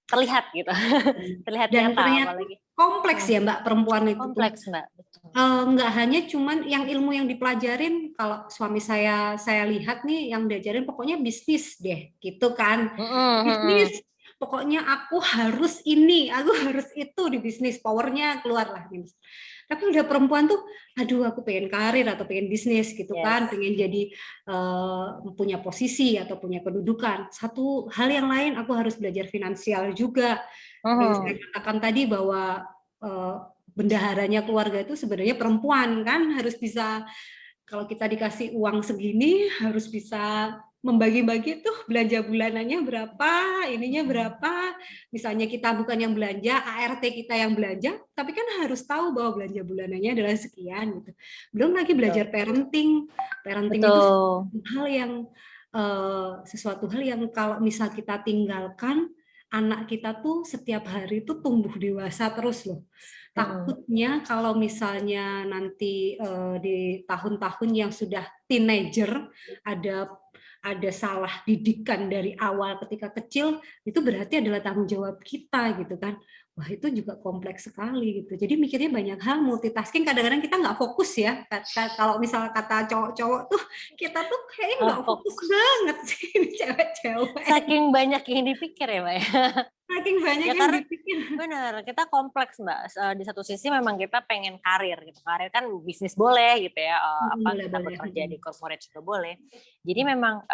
[SPEAKER 1] terlihat gitu. Terlihat
[SPEAKER 2] dan
[SPEAKER 1] nyata,
[SPEAKER 2] ternyata
[SPEAKER 1] apalagi
[SPEAKER 2] kompleks ya Mbak perempuan itu.
[SPEAKER 1] Kompleks Mbak.
[SPEAKER 2] Nggak hanya cuman yang ilmu yang dipelajarin, kalau suami saya lihat nih yang diajarin pokoknya bisnis deh gitu kan. Bisnis, pokoknya aku harus ini, aku harus itu di bisnis, powernya keluar lah. Tapi udah perempuan tuh, aduh aku pengen karir atau pengen bisnis gitu kan, pengen jadi punya posisi atau punya kedudukan. Satu hal yang lain, aku harus belajar finansial juga. Yang saya katakan tadi bahwa bendaharanya keluarga itu sebenarnya perempuan kan, harus bisa, kalau kita dikasih uang segini harus bisa membagi-bagi tuh belanja bulanannya berapa, ininya berapa. Misalnya kita bukan yang belanja, ART kita yang belanja, tapi kan harus tahu bahwa belanja bulanannya adalah sekian gitu. Belum lagi belajar parenting. Parenting itu sesuatu hal yang kalau misal kita tinggalkan, anak kita tuh setiap hari tuh tumbuh dewasa terus loh. Takutnya kalau misalnya nanti di tahun-tahun yang sudah teenager ada salah didikan dari awal ketika kecil, itu berarti adalah tanggung jawab kita gitu kan. Wah itu juga kompleks sekali gitu. Jadi mikirnya banyak hal, multitasking, kadang-kadang kita nggak fokus ya. Kalau misal kata cowok-cowok tuh, kita tuh kayaknya nggak fokus banget sih ini cewek-cewek.
[SPEAKER 1] Saking banyak yang dipikir ya Mbak ya.
[SPEAKER 2] Saking banyak
[SPEAKER 1] ya,
[SPEAKER 2] yang dipikir.
[SPEAKER 1] Bener, kita kompleks Mbak. Di satu sisi memang kita pengen karir gitu. Karir kan bisnis boleh gitu ya. Kita bekerja di corporate juga boleh. Jadi memang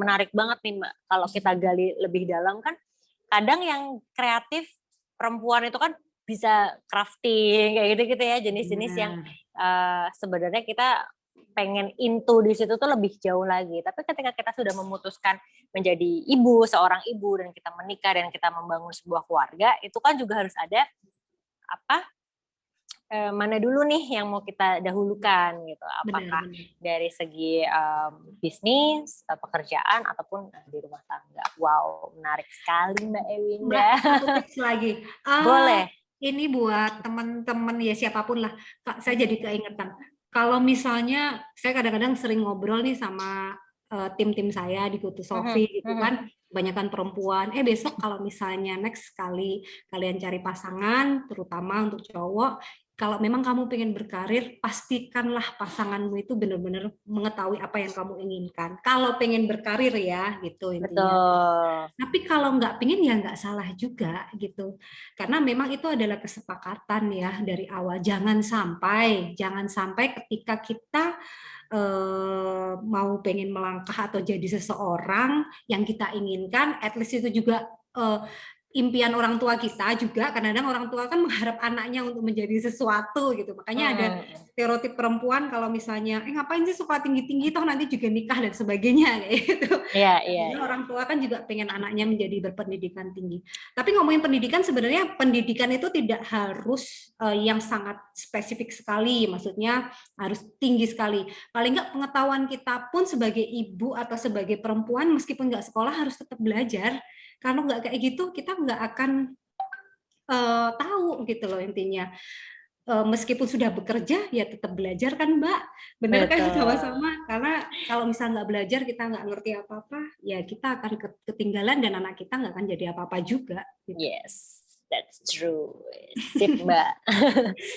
[SPEAKER 1] menarik banget nih Mbak. Kalau kita gali lebih dalam kan, kadang yang kreatif perempuan itu kan bisa crafting kayak gitu-gitu ya, jenis-jenis yang sebenarnya kita pengen into di situ tuh lebih jauh lagi. Tapi ketika kita sudah memutuskan menjadi ibu, seorang ibu, dan kita menikah dan kita membangun sebuah keluarga, itu kan juga harus ada mana dulu nih yang mau kita dahulukan gitu. Apakah dari segi bisnis, pekerjaan, ataupun di rumah tangga. Wow, menarik sekali Mbak Ewinda.
[SPEAKER 2] Satu tips lagi.
[SPEAKER 1] Boleh.
[SPEAKER 2] Ini buat teman-teman ya siapapun lah. Kak, saya jadi keingetan. Kalau misalnya saya kadang-kadang sering ngobrol nih sama tim-tim saya di Kutu Sofi gitu kan, kebanyakan perempuan. Besok kalau misalnya next kali kalian cari pasangan, terutama untuk cowok, kalau memang kamu pengen berkarir, pastikanlah pasanganmu itu benar-benar mengetahui apa yang kamu inginkan. Kalau pengen berkarir ya, gitu intinya.
[SPEAKER 1] Betul.
[SPEAKER 2] Tapi kalau nggak pengen ya nggak salah juga gitu. Karena memang itu adalah kesepakatan ya dari awal. Jangan sampai ketika kita mau pengen melangkah atau jadi seseorang yang kita inginkan, at least itu juga impian orang tua kita juga. Kadang-kadang orang tua kan mengharap anaknya untuk menjadi sesuatu gitu. Makanya ada stereotip perempuan kalau misalnya ngapain sih suka tinggi-tinggi toh nanti juga nikah dan sebagainya kayak gitu.
[SPEAKER 1] Iya.
[SPEAKER 2] Orang tua kan juga pengen anaknya menjadi berpendidikan tinggi. Tapi ngomongin pendidikan, sebenarnya pendidikan itu tidak harus yang sangat spesifik sekali, maksudnya harus tinggi sekali. Paling nggak pengetahuan kita pun sebagai ibu atau sebagai perempuan meskipun nggak sekolah harus tetap belajar. Kalau nggak kayak gitu kita nggak akan tahu gitu loh intinya. Meskipun sudah bekerja ya tetap belajar kan Mbak, bener kan sama-sama, karena kalau misalnya nggak belajar kita nggak ngerti apa-apa ya kita akan ketinggalan dan anak kita nggak akan jadi apa-apa juga gitu.
[SPEAKER 1] Yes, that's true. Sip Mbak.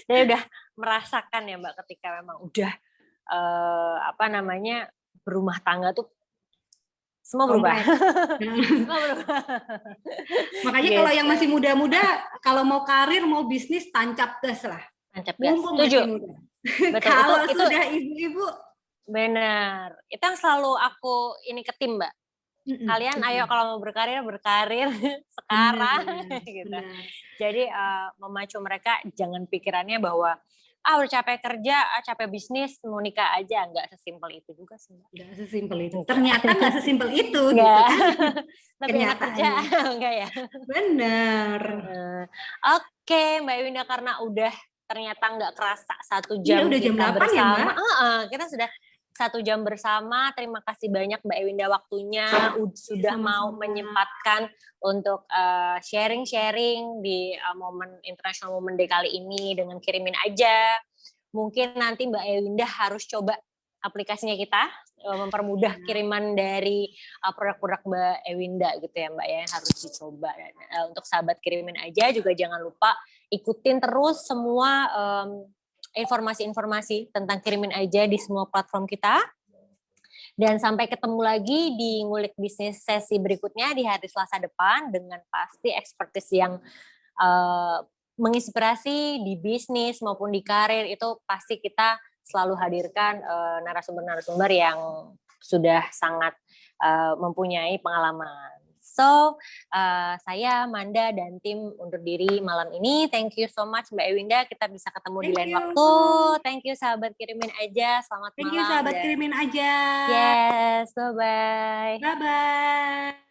[SPEAKER 1] Saya udah merasakan ya Mbak ketika memang udah berumah tangga tuh semua berubah. Semua berubah.
[SPEAKER 2] Makanya kalau yang masih muda-muda, kalau mau karir, mau bisnis, tancap gas lah.
[SPEAKER 1] Tancap gas.
[SPEAKER 2] Setuju.
[SPEAKER 1] Betul.
[SPEAKER 2] Kalau sudah ibu-ibu.
[SPEAKER 1] Benar. Itu yang selalu aku ini ke tim, Mbak. Kalian ayo kalau mau berkarir sekarang. Gitu. Jadi memacu mereka, jangan pikirannya bahwa udah capek kerja, capek bisnis, mau nikah aja. Nggak sesimpel itu juga sih.
[SPEAKER 2] Nggak sesimpel itu. Ternyata nggak sesimpel itu.
[SPEAKER 1] Nggak.
[SPEAKER 2] Gitu.
[SPEAKER 1] Tapi enak kerja. Enggak ya?
[SPEAKER 2] Benar.
[SPEAKER 1] Oke, Mbak Ewinda, karena udah ternyata nggak kerasa 1 jam
[SPEAKER 2] udah
[SPEAKER 1] kita
[SPEAKER 2] jam 8
[SPEAKER 1] bersama.
[SPEAKER 2] Ya, Mbak?
[SPEAKER 1] Kita sudah 1 jam bersama. Terima kasih banyak Mbak Ewinda waktunya sudah mau menyempatkan untuk sharing-sharing di momen International Women Day kali ini dengan Kirimin Aja. Mungkin nanti Mbak Ewinda harus coba aplikasinya kita, mempermudah kiriman dari produk-produk Mbak Ewinda gitu ya Mbak ya, harus dicoba. Untuk sahabat Kirimin Aja juga jangan lupa ikutin terus semua informasi-informasi tentang Kirimin Aja di semua platform kita. Dan sampai ketemu lagi di Ngulik Bisnis sesi berikutnya di hari Selasa depan dengan pasti expertise yang menginspirasi di bisnis maupun di karir. Itu pasti kita selalu hadirkan narasumber-narasumber yang sudah sangat mempunyai pengalaman. So, saya, Manda, dan tim undur diri malam ini. Thank you so much Mbak Ewinda. Kita bisa ketemu di lain waktu. Thank you sahabat Kirimin Aja. Selamat malam.
[SPEAKER 2] Thank you sahabat Kirimin Aja.
[SPEAKER 1] Yes, bye-bye.
[SPEAKER 2] Bye-bye.